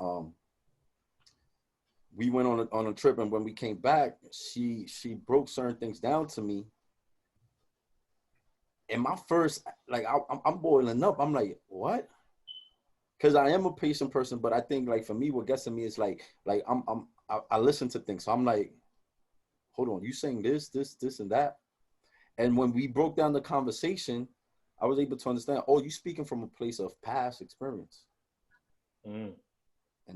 we went on a trip, and when we came back, she broke certain things down to me. And my first, like, I'm boiling up. I'm like, what? Because I am a patient person, but I think like for me, what gets to me is like I listen to things. So I'm like, hold on, you saying this, and that. And when we broke down the conversation, I was able to understand, oh, you speaking from a place of past experience. And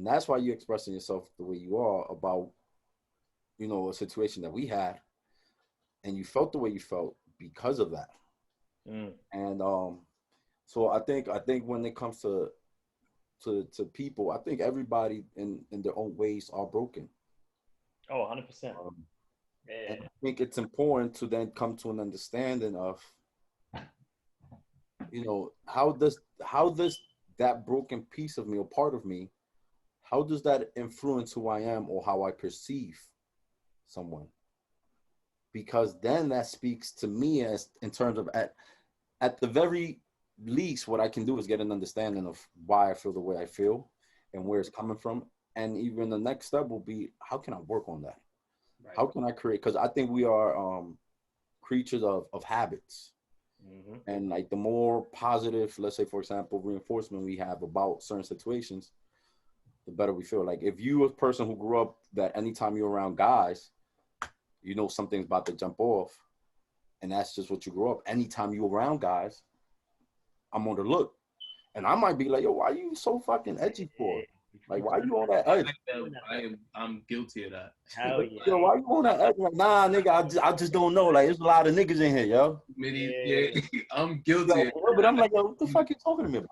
that's why you're expressing yourself the way you are about, you know, a situation that we had. And you felt the way you felt because of that. And so I think when it comes to people, I think everybody in their own ways are broken. Oh, 100%. And I think it's important to then come to an understanding of, you know, how does that broken piece of me or part of me, how does that influence who I am or how I perceive someone? Because then that speaks to me as in terms of at the very least, what I can do is get an understanding of why I feel the way I feel and where it's coming from. And even the next step will be, how can I work on that? Right. How can I create? Because I think we are creatures of habits. And like the more positive, let's say, for example, reinforcement we have about certain situations, the better we feel. Like if you a person who grew up that anytime you're around guys, you know something's about to jump off. And that's just what you grew up. Anytime you're around guys, I'm on the look. And I might be like, yo, why are you so fucking edgy for? Like, why you on that edge? I'm guilty of that. Hell yeah. Yo, why you on that edge? Like, nah, nigga, I just don't know. Like, there's a lot of niggas in here, yo. Yeah. I'm guilty. Yo, but I'm like, yo, what the fuck you talking to me about?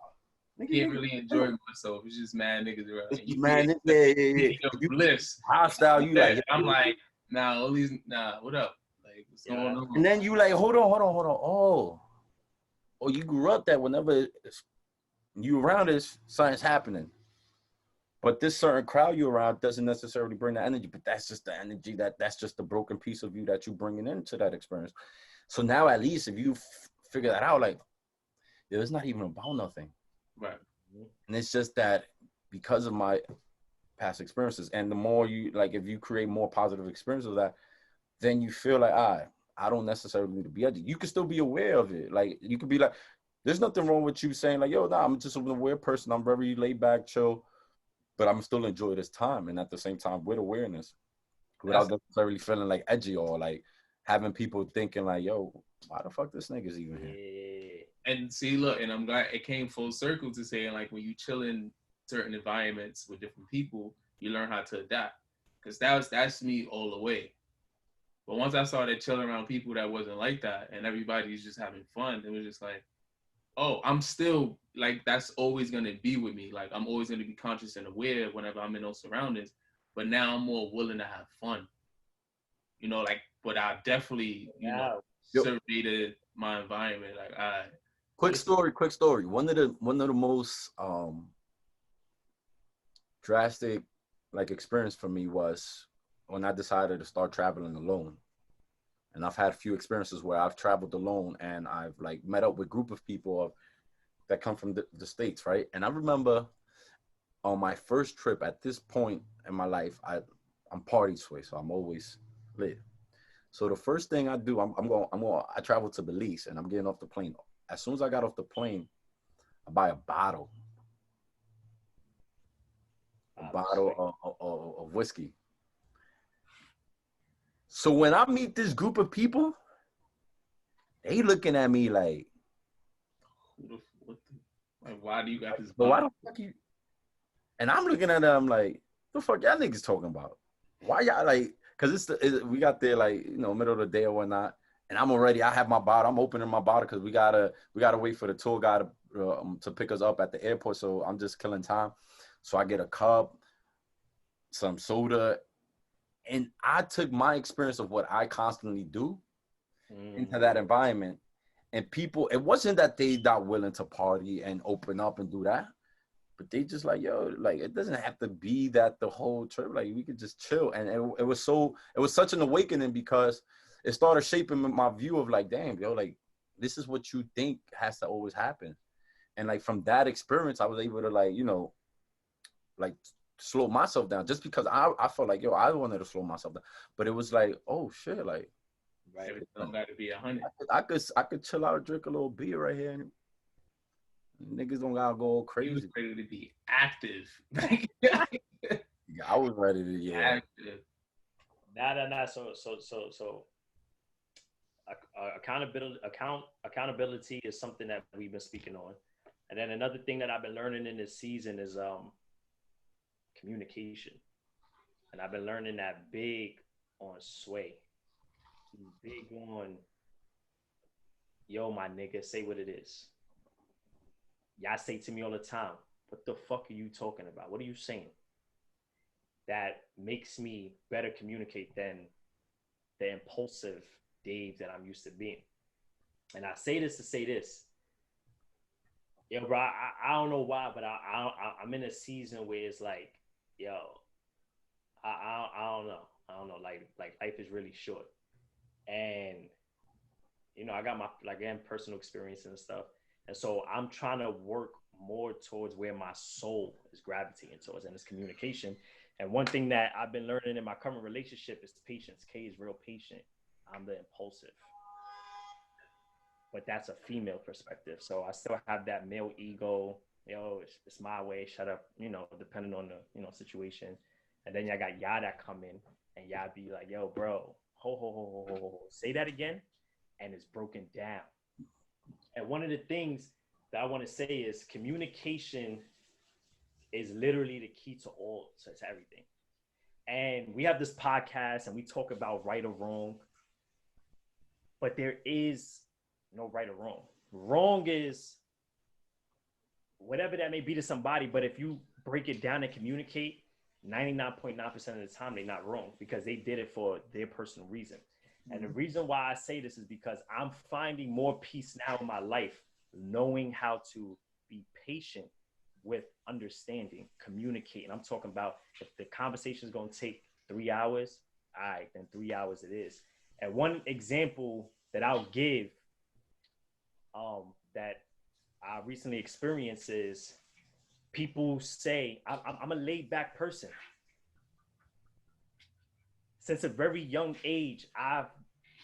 Can't really enjoy myself. It's just mad niggas around. It's just mad niggas, yeah. You bliss. Hostile, you like. I'm like, nah, what up? Like, what's going on? And then you like, hold on. Oh, you grew up that whenever you around this, something's happening. But this certain crowd you're around doesn't necessarily bring that energy, but that's just the energy that's just the broken piece of you that you're bringing into that experience. So now at least if you figure that out, like, yeah, it's not even about nothing. Right. And it's just that because of my past experiences, and the more you, like, if you create more positive experiences of that, then you feel like, I don't necessarily need to be edgy. You can still be aware of it. Like, you could be like, there's nothing wrong with you saying like, yo, I'm just an aware person. I'm very laid back, chill, but I'm still enjoy this time. And at the same time, with awareness, without necessarily feeling like edgy or like having people thinking like, yo, why the fuck this nigga's even here? And see, look, and I'm glad it came full circle to saying like when you chill in certain environments with different people, you learn how to adapt. Because that's me all the way. But once I started chilling around people that wasn't like that and everybody's just having fun, it was just like, oh, I'm still like that's always gonna be with me. Like I'm always gonna be conscious and aware whenever I'm in those surroundings. But now I'm more willing to have fun. You know, like but I definitely, surveyed my environment. Like quick story. One of the most drastic like experience for me was when I decided to start traveling alone. And I've had a few experiences where I've traveled alone and I've like met up with a group of people that come from the States, right? And I remember on my first trip at this point in my life, I'm party sway, so I'm always lit. So the first thing I do, I travel to Belize and I'm getting off the plane. As soon as I got off the plane, I buy a bottle of whiskey. So when I meet this group of people, they looking at me like, like why do you got this? But why the fuck you? And I'm looking at them like, the fuck y'all niggas talking about? Why y'all like? Cause we got there like middle of the day or whatnot, and I have my bottle. I'm opening my bottle because we gotta wait for the tour guide to pick us up at the airport. So I'm just killing time. So I get a cup, some soda, and I took my experience of what I constantly do into that environment. And people, it wasn't that they not willing to party and open up and do that, but they just like, yo, like it doesn't have to be that the whole trip. Like we could just chill. And it was such an awakening because it started shaping my view of like, damn, yo, like this is what you think has to always happen. And like from that experience, I was able to like slow myself down just because I felt like, yo, I wanted to slow myself down. But it was like, oh shit, like right, it don't got to be 100. I could chill out, drink a little beer right here. And niggas don't gotta go crazy. You was ready to be active. Yeah, I was ready to active. Nah. So accountability is something that we've been speaking on. And then another thing that I've been learning in this season is communication. And I've been learning that big on Sway. Big on, yo, my nigga, say what it is. Y'all say to me all the time, what the fuck are you talking about? What are you saying? That makes me better communicate than the impulsive Dave that I'm used to being. And I say this to say this. Yo, bro, I don't know why, but I'm in a season where it's like, yo, I don't know. I don't know. Like life is really short. And, I got my, personal experience and stuff. And so I'm trying to work more towards where my soul is gravitating towards, and it's communication. And one thing that I've been learning in my current relationship is patience. Kay is real patient. I'm the impulsive. But that's a female perspective. So I still have that male ego. It's my way. Shut up. Depending on the situation. And then y'all got y'all that come in and y'all be like, yo, bro, ho. Say that again. And it's broken down. And one of the things that I want to say is communication is literally the key to everything. And we have this podcast and we talk about right or wrong, but there is no right or wrong. Wrong is whatever that may be to somebody, but if you break it down and communicate, 99.9% of the time, they're not wrong because they did it for their personal reason. And the reason why I say this is because I'm finding more peace now in my life, knowing how to be patient with understanding, communicating. I'm talking about if the conversation is going to take 3 hours, all right, then 3 hours it is. And one example that I'll give that I recently experienced is people say, I'm a laid back person. Since a very young age, I've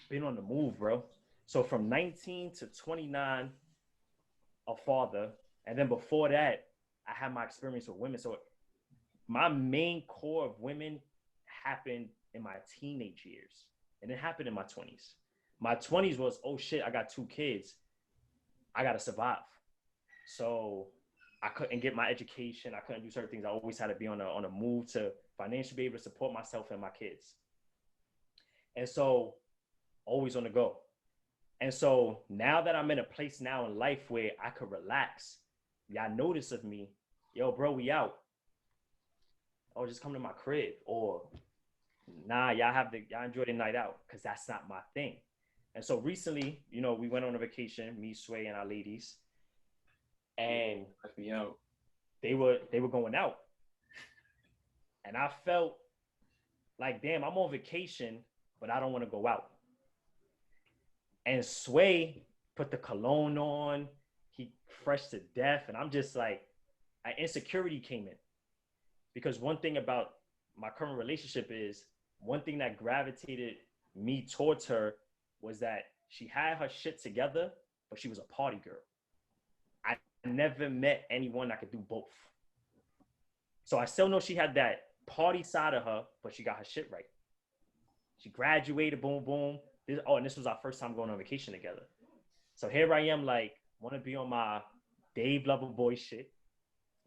been on the move, bro. So from 19 to 29, a father. And then before that, I had my experience with women. So my main core of women happened in my teenage years. And it happened in my 20s. My 20s was, oh shit, I got 2 kids. I got to survive. So I couldn't get my education. I couldn't do certain things. I always had to be on a move to financially be able to support myself and my kids. And so always on the go. And so now that I'm in a place now in life where I could relax, y'all notice of me, yo, bro, we out. Oh, just come to my crib. Or nah, y'all enjoy the night out, because that's not my thing. And so recently, you know, we went on a vacation, me, Sway, and our ladies, and Let me out. they were going out. And I felt like, damn, I'm on vacation, but I don't want to go out. And Sway put the cologne on, he fresh to death, and I'm just like, insecurity came in. Because one thing about my current relationship is, one thing that gravitated me towards her was that she had her shit together, but she was a party girl. I never met anyone that could do both. So I still know she had that party side of her, but she got her shit right. She graduated, boom, boom. And this was our first time going on vacation together. So here I am, like, want to be on my Dave Loverboy shit.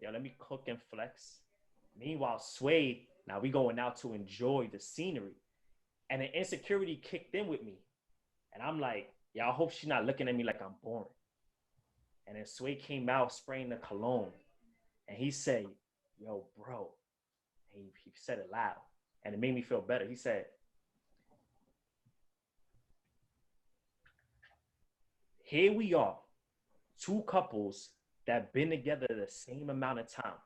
Yo, let me cook and flex. Meanwhile, Sway, now we going out to enjoy the scenery. And the insecurity kicked in with me. And I'm like, yeah, I hope she's not looking at me like I'm boring. And then Sway came out spraying the cologne. And he said, yo, bro. And he said it loud. And it made me feel better. He said, here we are, 2 couples that been together the same amount of time.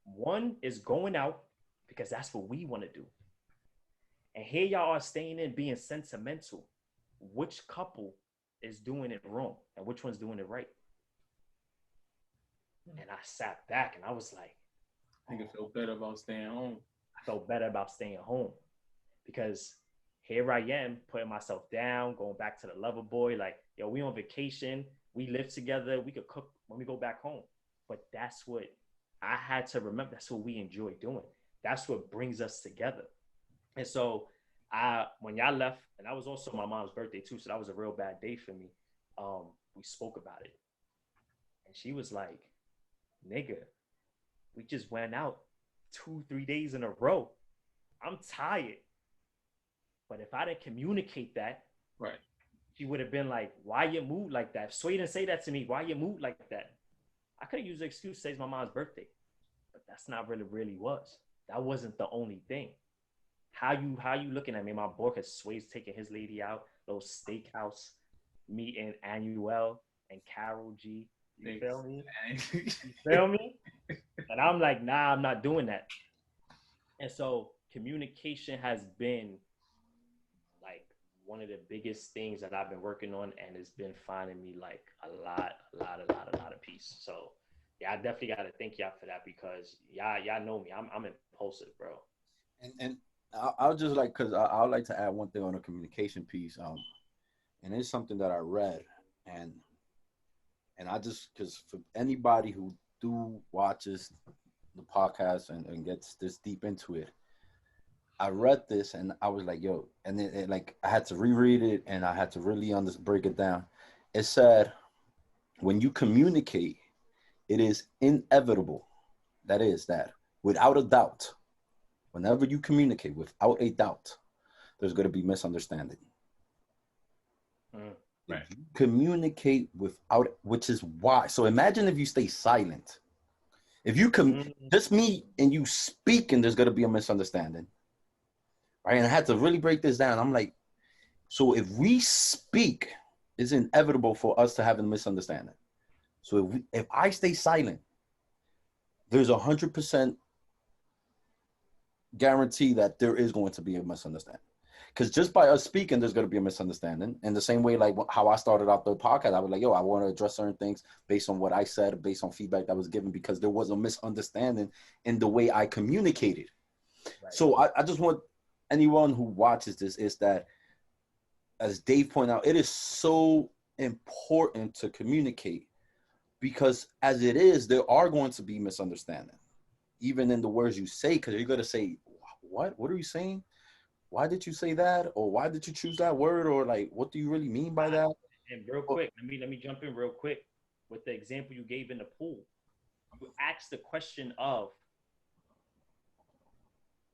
One is going out because that's what we want to do. And here y'all are staying in being sentimental. Which couple is doing it wrong and which one's doing it right? And I sat back and I was like, I think I feel better about staying home. I felt better about staying home, because here I am putting myself down, going back to the lover boy. Like, yo, we on vacation. We live together. We could cook when we go back home. But that's what I had to remember. That's what we enjoy doing. That's what brings us together. And so when y'all left, and that was also my mom's birthday too, so that was a real bad day for me. We spoke about it. And she was like, nigga, we just went out 2-3 days in a row. I'm tired. But if I didn't communicate that, right, she would have been like, why you move like that? If Sway didn't say that to me, why you move like that? I could have used the excuse, say it's my mom's birthday. But that's not really was. That wasn't the only thing. How you looking at me? My boy, because Sway's taking his lady out, little steakhouse, me and Annuel and Carol G. You feel me? You feel me? And I'm like, nah, I'm not doing that. And so communication has been like one of the biggest things that I've been working on, and it's been finding me like a lot of peace. So yeah, I definitely got to thank y'all for that, because y'all know me. I'm impulsive, bro. And I'll just like, because I would like to add one thing on the communication piece. And it's something that I read, and I just, because for anybody who watches the podcast and gets this deep into it, I read this and I was like, yo, and it like I had to reread it and I had to really break it down. It said, when you communicate, it is inevitable. That is that without a doubt, whenever you communicate without a doubt, there's going to be misunderstanding. Right. Communicate without, which is why. So imagine if you stay silent. If you just me and you speak, and there's going to be a misunderstanding. Right. And I had to really break this down. I'm like, so if we speak, it's inevitable for us to have a misunderstanding. So if I stay silent, there's 100% guarantee that there is going to be a misunderstanding. Because just by us speaking, there's going to be a misunderstanding. In the same way, like how I started out the podcast, I was like, yo, I want to address certain things based on what I said, based on feedback that was given, because there was a misunderstanding in the way I communicated. Right. So I just want anyone who watches this is that, as Dave pointed out, it is so important to communicate, because as it is, there are going to be misunderstandings, even in the words you say, because you're going to say, what are you saying? why did you say that? Or why did you choose that word? Or like, what do you really mean by that? And real quick, let me jump in real quick with the example you gave in the pool. You asked the question of,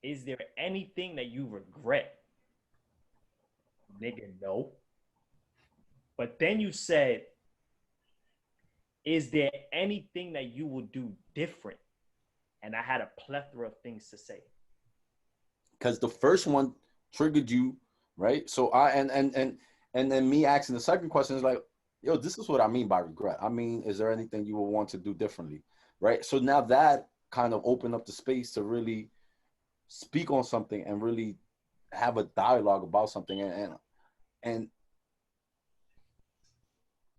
is there anything that you regret? Nigga, no. But then you said, is there anything that you would do different? And I had a plethora of things to say. Because the first one triggered you, right? So and then me asking the second question is like, yo, this is what I mean by regret. I mean, is there anything you would want to do differently, right? So now that kind of opened up the space to really speak on something and really have a dialogue about something. And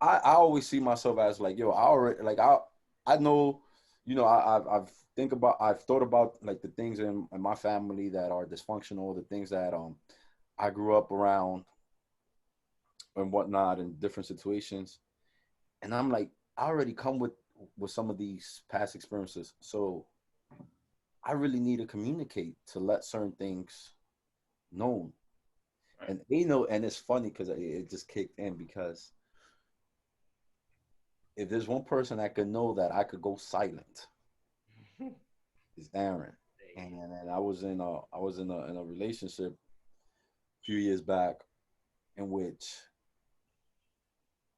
I always see myself as like, yo, I know, you know, I've thought about like the things in my family that are dysfunctional, the things that I grew up around and whatnot in different situations. And I'm like, I already come with some of these past experiences. So I really need to communicate to let certain things known. Right. And they know, and it's funny because it just kicked in because if there's one person that could know that I could go silent, it's Aaron. And I was in a relationship a few years back in which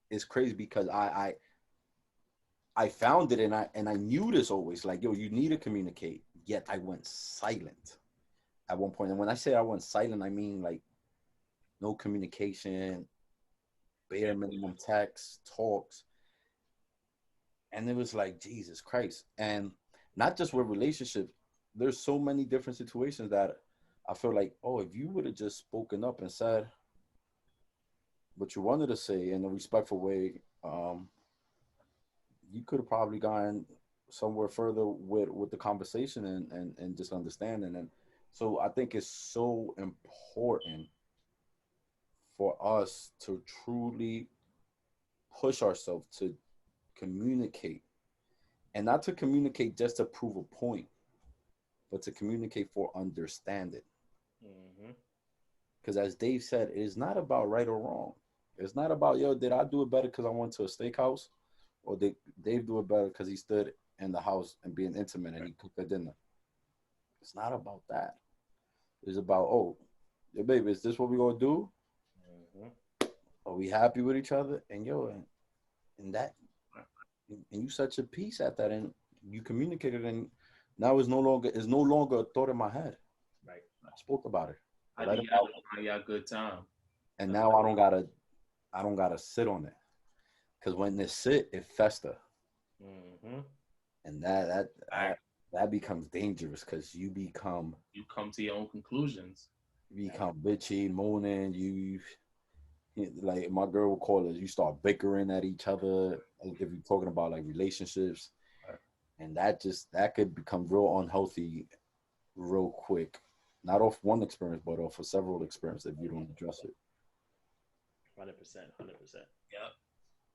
it's crazy because I found it and I knew this always like, yo, you need to communicate. Yet I went silent at one point. And when I say I went silent, I mean like no communication, bare minimum text, talks. And it was like, Jesus Christ. And not just with relationships, there's so many different situations that I feel like, oh, if you would have just spoken up and said what you wanted to say in a respectful way, you could have probably gone somewhere further with the conversation and just understanding. And so I think it's so important for us to truly push ourselves to communicate, and not to communicate just to prove a point, but to communicate for understanding. Because as Dave said, it is not about right or wrong. It's not about, yo, did I do it better because I went to a steakhouse, or did Dave do it better because he stood in the house and being intimate and he cooked a dinner. It's not about that. It's about, oh, yo, baby, is this what we're gonna do? Are we happy with each other? And yo, and that, and you such a peace at that, and you communicated, and now it's no longer a thought in my head. Right. I spoke about it. I Let think it out. y'all good time. And now I don't gotta sit on it. Because when they sit, it fester. And that becomes dangerous because you come to your own conclusions. You become bitchy, moaning, you like my girl would call it, you start bickering at each other if you're talking about like relationships. Right. And that could become real unhealthy real quick. Not off one experience, but off of several experiences if you don't address it. 100%. Yeah.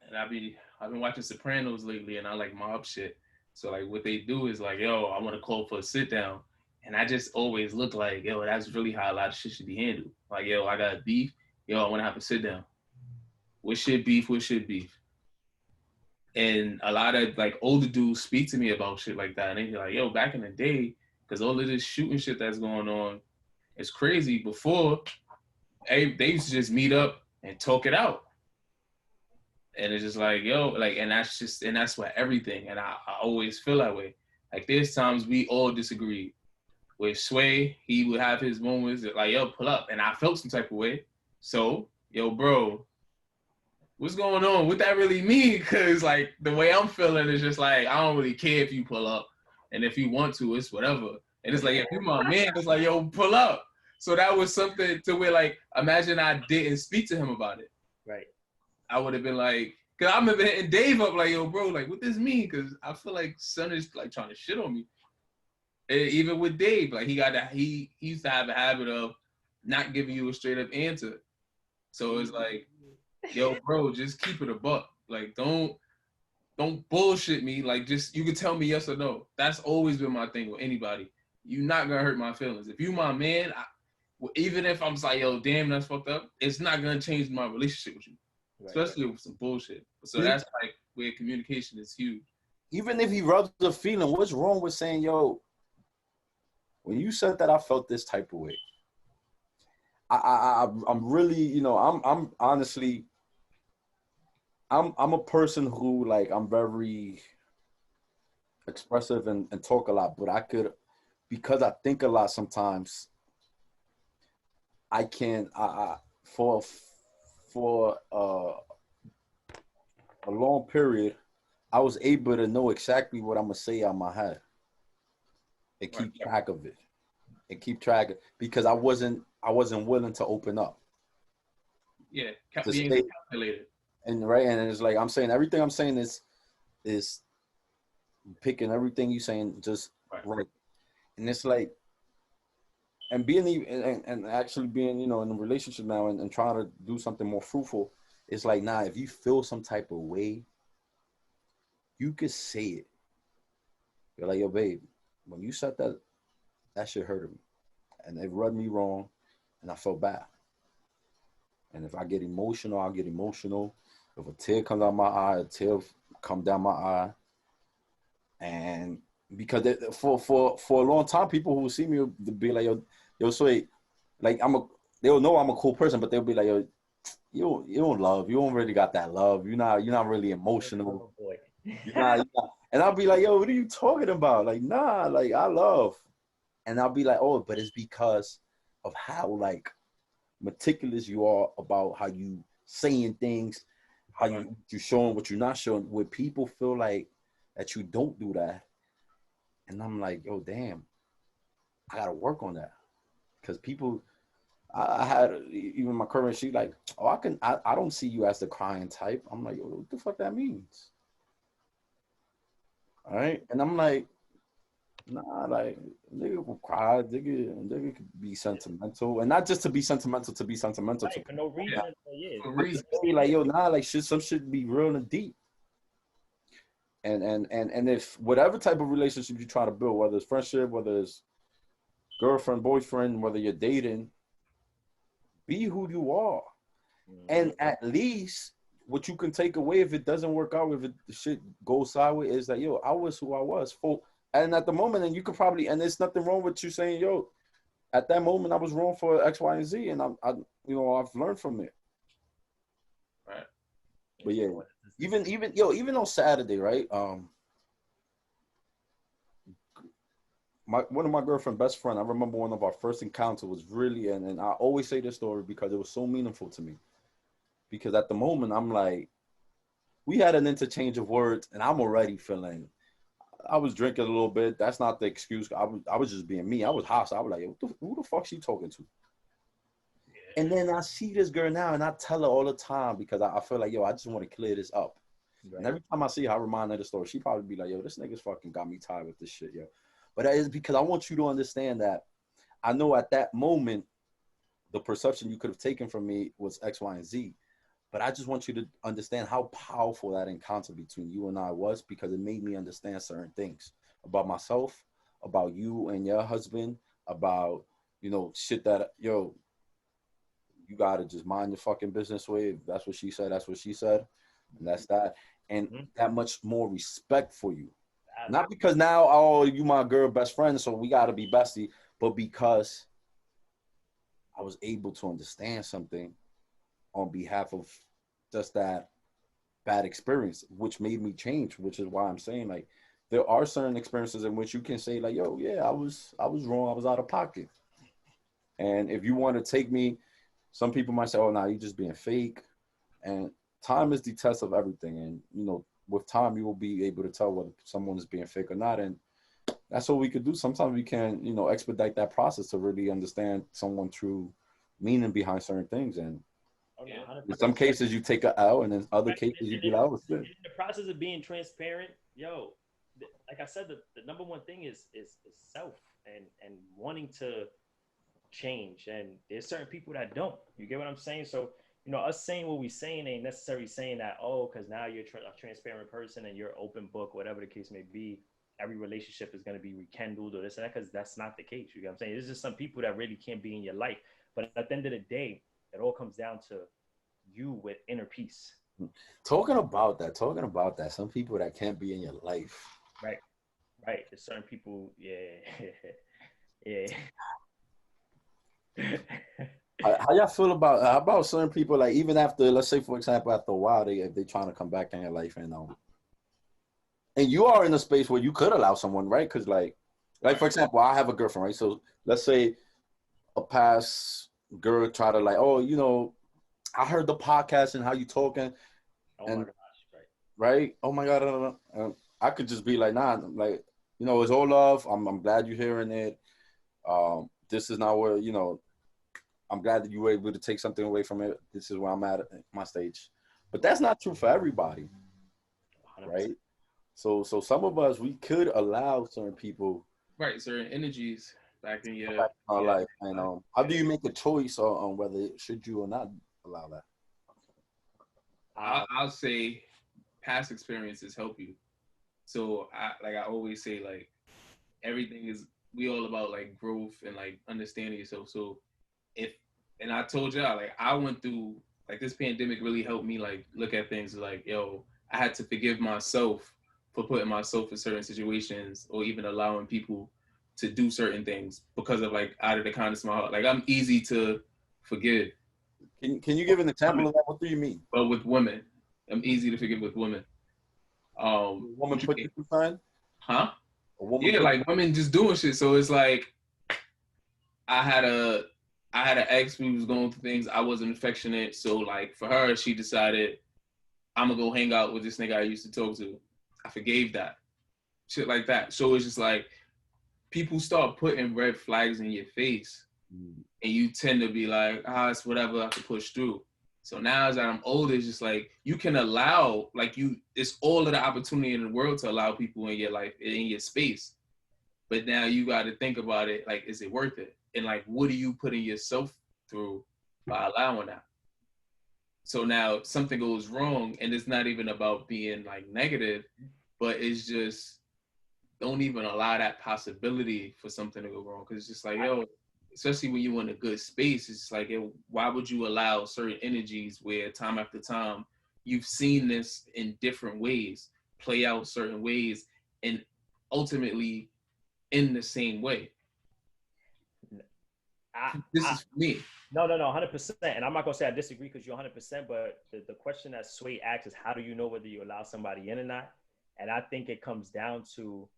And I've been watching Sopranos lately, and I like mob shit. So like what they do is like, yo, I want to call for a sit down, and I just always look like, yo, that's really how a lot of shit should be handled. Like, yo, I got beef, yo, I want to have a sit down. What should beef? And a lot of like older dudes speak to me about shit like that, and they be like, yo, back in the day, because all of this shooting shit that's going on, it's crazy. Before, they used to just meet up and talk it out. And it's just like, yo, like, and that's what everything. And I always feel that way. Like, there's times we all disagree. With Sway, he would have his moments that, like, yo, pull up. And I felt some type of way. So, yo, bro, what's going on? What that really mean? Because, like, the way I'm feeling is just like, I don't really care if you pull up. And if you want to, it's whatever. And it's like, if you're my man, it's like, yo, pull up. So that was something to where, like, imagine I didn't speak to him about it. Right. I would have been like, because I remember hitting Dave up like, yo, bro, like, what this mean? Because I feel like son is like trying to shit on me. And even with Dave, like he used to have a habit of not giving you a straight up answer. So it's like, yo, bro, just keep it a buck. Like, don't bullshit me. Like, just, you can tell me yes or no. That's always been my thing with anybody. You're not gonna hurt my feelings. If you my man, even if I'm just like, yo, damn, that's fucked up, it's not gonna change my relationship with you, especially with some bullshit. So that's like where communication is huge. Even if he rubs a feeling, what's wrong with saying, yo, when you said that, I felt this type of way. I'm really, I'm honestly, I'm a person who, like, I'm very expressive and talk a lot, but because I think a lot sometimes, I can, for a long period, I was able to know exactly what I'm gonna say out my head and keep track of it, because I wasn't willing to open up. Yeah, being calculated. And it's like I'm saying everything I'm saying is picking everything you saying just right. And it's like, and being and actually being, in a relationship now and trying to do something more fruitful, it's like, nah, if you feel some type of way, you could say it. You're like, yo, babe, when you said that shit hurted me, and it rubbed me wrong, and I felt bad. And if I get emotional, I'll get emotional. If a tear comes out my eye, a tear come down my eye. And because for a long time, people who see me will be like, yo, Sway, like they'll know I'm a cool person, but they'll be like, yo, you don't love, you don't really got that love. You're not really emotional. Oh boy. You're not. And I'll be like, yo, what are you talking about? Like, nah, like I love. And I'll be like, oh, but it's because of how, like, meticulous you are about how you saying things, how you showing what you're not showing. Where people feel like that you don't do that, and I'm like, yo, damn, I gotta work on that, because people, I had even my current, she like, oh, I don't see you as the crying type. I'm like, yo, what the fuck that means? All right, and I'm like, nah, like, nigga will cry, nigga could be sentimental, and not just to be sentimental to be sentimental, right, for no reason. Yeah. For reason. Be like, yo, nah, like some shit be real and deep. And if whatever type of relationship you try to build, whether it's friendship, whether it's girlfriend, boyfriend, whether you're dating, be who you are. Mm-hmm. And at least what you can take away, if it doesn't work out, if the shit goes sideways, is that, yo, I was who I was. And at the moment, and you could probably, and there's nothing wrong with you saying, yo, at that moment I was wrong for X, Y, and Z, and I've learned from it. Right. But yeah, even on Saturday, right? One of my girlfriend's best friend, I remember one of our first encounters was really, and I always say this story because it was so meaningful to me. Because at the moment, I'm like, we had an interchange of words, and I'm already feeling, I was drinking a little bit. That's not the excuse. I was just being me. I was hostile. I was like, who the fuck she talking to? And then I see this girl now, and I tell her all the time because I feel like, yo, I just want to clear this up. Right. And every time I see her, I remind her of the story. She probably be like, yo, this nigga's fucking got me tired with this shit, yo. But that is because I want you to understand that I know at that moment, the perception you could have taken from me was X, Y, and Z. But I just want you to understand how powerful that encounter between you and I was, because it made me understand certain things about myself, about you and your husband, about, shit that, yo, you got to just mind your fucking business with. That's what she said. That's what she said. And that's that. And that much more respect for you. Not because now, oh, you my girl best friend, so we got to be bestie, but because I was able to understand something on behalf of just that bad experience, which made me change, which is why I'm saying, like, there are certain experiences in which you can say, like, yo, yeah, I was wrong. I was out of pocket. And if you want to take me, some people might say, oh, nah, you're just being fake. And time is the test of everything. And, with time, you will be able to tell whether someone is being fake or not. And that's what we could do. Sometimes we can, expedite that process to really understand someone's true meaning behind certain things. And in some cases, you take an L, and in other cases, you be like, oh, shit. In the process of being transparent, yo, like I said, the number one thing is self and wanting to change. And there's certain people that don't. You get what I'm saying? So, us saying what we saying ain't necessarily saying that, oh, because now you're a transparent person and you're open book, whatever the case may be. every relationship is going to be rekindled or this and that, because that's not the case. You know what I'm saying? There's just some people that really can't be in your life. But at the end of the day, it all comes down to you with inner peace. Talking about that, some people that can't be in your life. Right. There's certain people, yeah. How y'all feel about how about certain people, like even after, let's say for example, after a while, if they trying to come back in your life, and you are in a space where you could allow someone, right? Because like for example, I have a girlfriend, right? So let's say a past girl try to like, oh, I heard the podcast and how you talking, oh my gosh, right? Oh my god, I could just be like, nah, like it's all love. I'm glad you're hearing it. This is not where I'm glad that you were able to take something away from it. This is where I'm at my stage, but that's not true for everybody, 100%. right? So some of us, we could allow certain people, right, certain energies back in your life. And how do you make a choice on whether should you or not allow that? I'll say past experiences help you. So I always say, like, everything is, we all about like growth and like understanding yourself. So and I told y'all, like, I went through, like, this pandemic really helped me like look at things like, yo, I had to forgive myself for putting myself in certain situations or even allowing people to do certain things because of like out of the kindness of my heart. Like, I'm easy to forgive. Can you give an example of that? What do you mean? But with women, I'm easy to forgive with women. A woman put you through time? Huh? A woman Yeah, like women just doing shit. So it's like I had an ex who was going through things. I wasn't affectionate. So like for her, she decided I'm gonna go hang out with this nigga I used to talk to. I forgave that. Shit like that. So it's just like people start putting red flags in your face and you tend to be like, it's whatever, I can push through. So now as I'm older, it's just like you can allow, like, it's all of the opportunity in the world to allow people in your life, in your space. But now you got to think about it, like, is it worth it? And like, what are you putting yourself through by allowing that? So now something goes wrong, and it's not even about being like negative, but it's just, don't even allow that possibility for something to go wrong. Cause it's just like, yo, especially when you're in a good space, it's like, yo, why would you allow certain energies where time after time you've seen this in different ways play out certain ways and ultimately in the same way? This is for me. No, 100%. And I'm not gonna say I disagree because you're 100%. But the question that Sway asks is, how do you know whether you allow somebody in or not? And I think it comes down to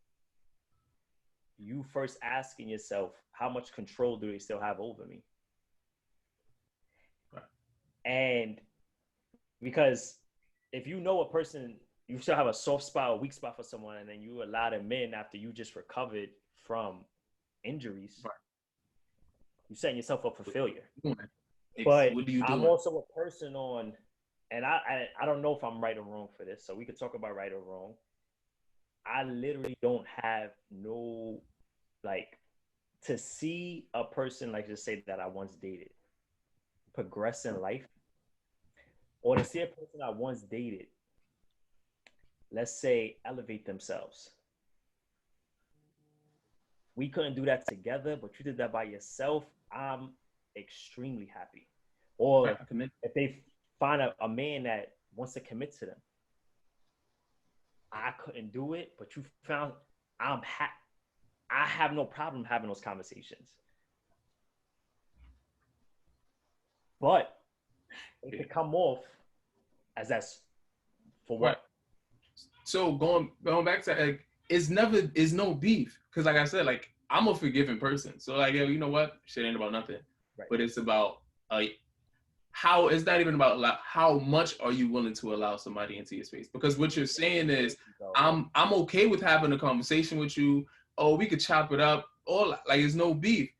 you first asking yourself, how much control do they still have over me? Right. And because if you know a person, you still have a soft spot or weak spot for someone, and then you allow them in after you just recovered from injuries, right, you're setting yourself up for failure. But what are you doing? I'm also a person and I don't know if I'm right or wrong for this, so we could talk about right or wrong. I literally don't have no, like, to see a person, like, just say that I once dated progress in life, or to see a person I once dated, let's say, elevate themselves. We couldn't do that together, but you did that by yourself. I'm extremely happy. Or if they find a man that wants to commit to them, I couldn't do it, but you found, I have no problem having those conversations. But it could come off as that's for what? Right. So going back to, like, it's no beef. Cause like I said, like, I'm a forgiving person. So like, yo, you know what? Shit ain't about nothing. Right. But it's about how, it's not even about how much are you willing to allow somebody into your space? Because what you're saying is, I'm okay with having a conversation with you. Oh, we could chop it up. Or like, it's no beef.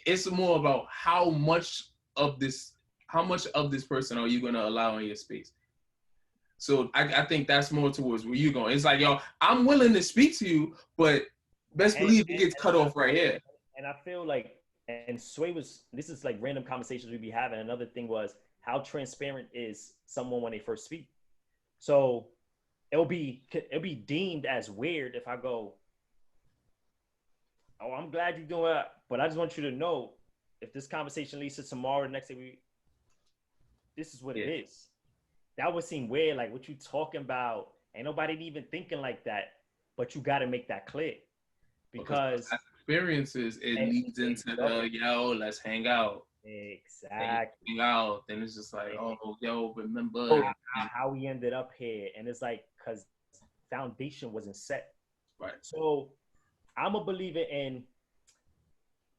It's more about how much of this person are you going to allow in your space? So I think that's more towards where you're going. It's like, yo, I'm willing to speak to you, but best believe it gets cut off right here. And I feel like, and Sway this is like random conversations we be having. Another thing was, how transparent is someone when they first speak? So it'll be deemed as weird if I go, oh, I'm glad you're doing it, but I just want you to know, if this conversation leads to tomorrow, the next day, this is what it is. That would seem weird. Like, what you talking about? Ain't nobody even thinking like that. But you got to make that clear, because experiences, it leads into the let's hang out. Exactly. Hang out. Then it's just like, remember how we ended up here. And it's like, because foundation wasn't set. Right. So I'm a believer in,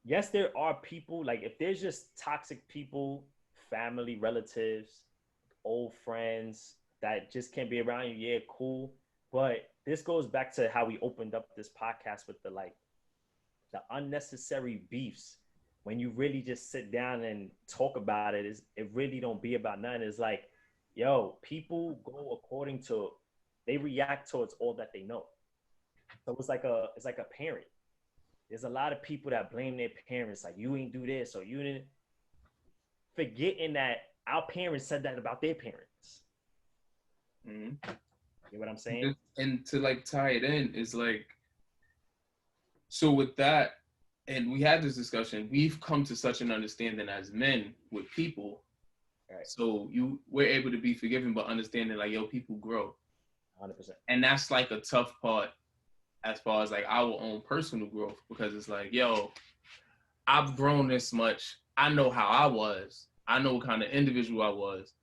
yes, there are people, like, if there's just toxic people, family, relatives, old friends that just can't be around you, yeah, cool. But this goes back to how we opened up this podcast with the unnecessary beefs. When you really just sit down and talk about it, it really don't be about nothing. It's like, yo, people go according to, they react towards all that they know. So it's like a parent. There's a lot of people that blame their parents, like, you ain't do this or you didn't, forgetting that our parents said that about their parents. Mm-hmm. You know what I'm saying? And to like tie it in is like, so with that, and we had this discussion, we've come to such an understanding as men with people. Right. So we're able to be forgiving, but understanding like, yo, people grow. 100%. And that's like a tough part as far as like our own personal growth, because it's like, yo, I've grown this much. I know how I was. I know what kind of individual I was.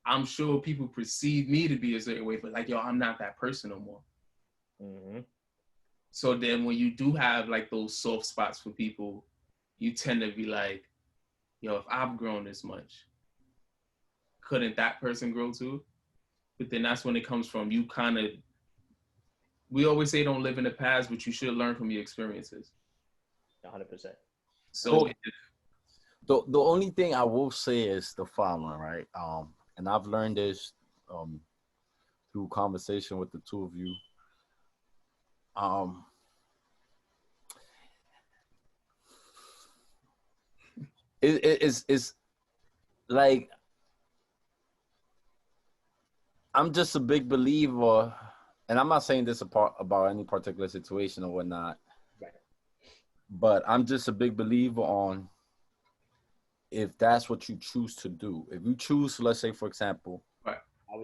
I'm sure people perceive me to be a certain way, but like, yo, I'm not that person no more. Mm-hmm. So then when you do have like those soft spots for people, you tend to be like, yo, if I've grown this much, couldn't that person grow too? But then that's when it comes from, you kind of, we always say don't live in the past, but you should learn from your experiences. 100%. So the only thing I will say is the following, right? And I've learned this through conversation with the two of you. It's like, I'm just a big believer, and I'm not saying this about any particular situation or whatnot, right, but I'm just a big believer on, if that's what you choose to do. If you choose, let's say, for example, right. I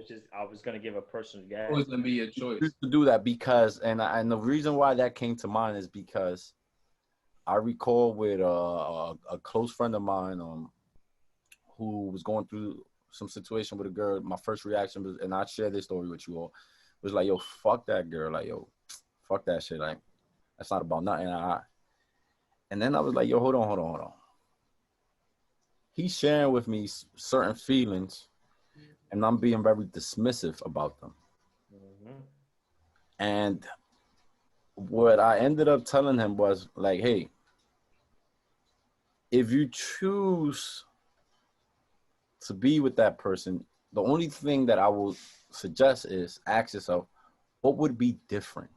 was gonna give a personal guess. Always gonna be a choice to do that, because, and the reason why that came to mind is because I recall with a close friend of mine who was going through some situation with a girl. My first reaction was, and I share this story with you all, was like, yo, fuck that girl. Like, yo, fuck that shit. Like, that's not about nothing. And then I was like, yo, hold on. He's sharing with me certain feelings, and I'm being very dismissive about them. Mm-hmm. And what I ended up telling him was like, hey, if you choose to be with that person, the only thing that I will suggest is ask yourself, what would be different?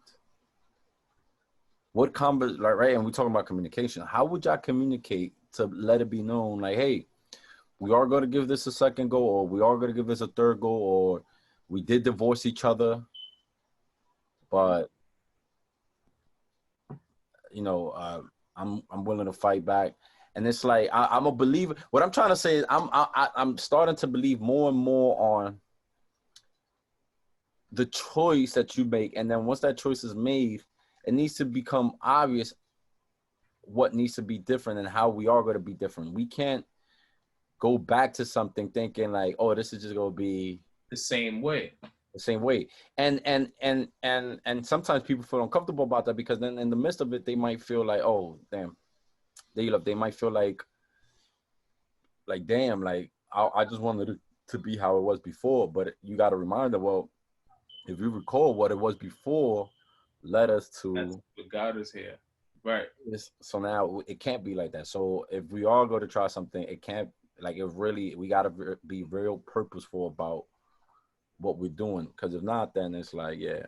What right? And we're talking about communication. How would y'all communicate to let it be known, like, hey, we are going to give this a second go, or we are going to give this a third go, or we did divorce each other, but you know, I'm willing to fight back. And it's like, I'm a believer. What I'm trying to say is, I'm starting to believe more and more on the choice that you make, and then once that choice is made, it needs to become obvious what needs to be different and how we are going to be different. We can't go back to something thinking like, oh, this is just going to be the same way. And sometimes people feel uncomfortable about that, because then in the midst of it, they might feel like, oh, damn, they might feel like damn, like I just wanted it to be how it was before. But you got to remind them, well, if you recall what it was before led us to, that's what got us here, right? So now it can't be like that. So if we are going to try something, it can't, like, it really, we got to be real purposeful about what we're doing, because if not, then it's like, yeah.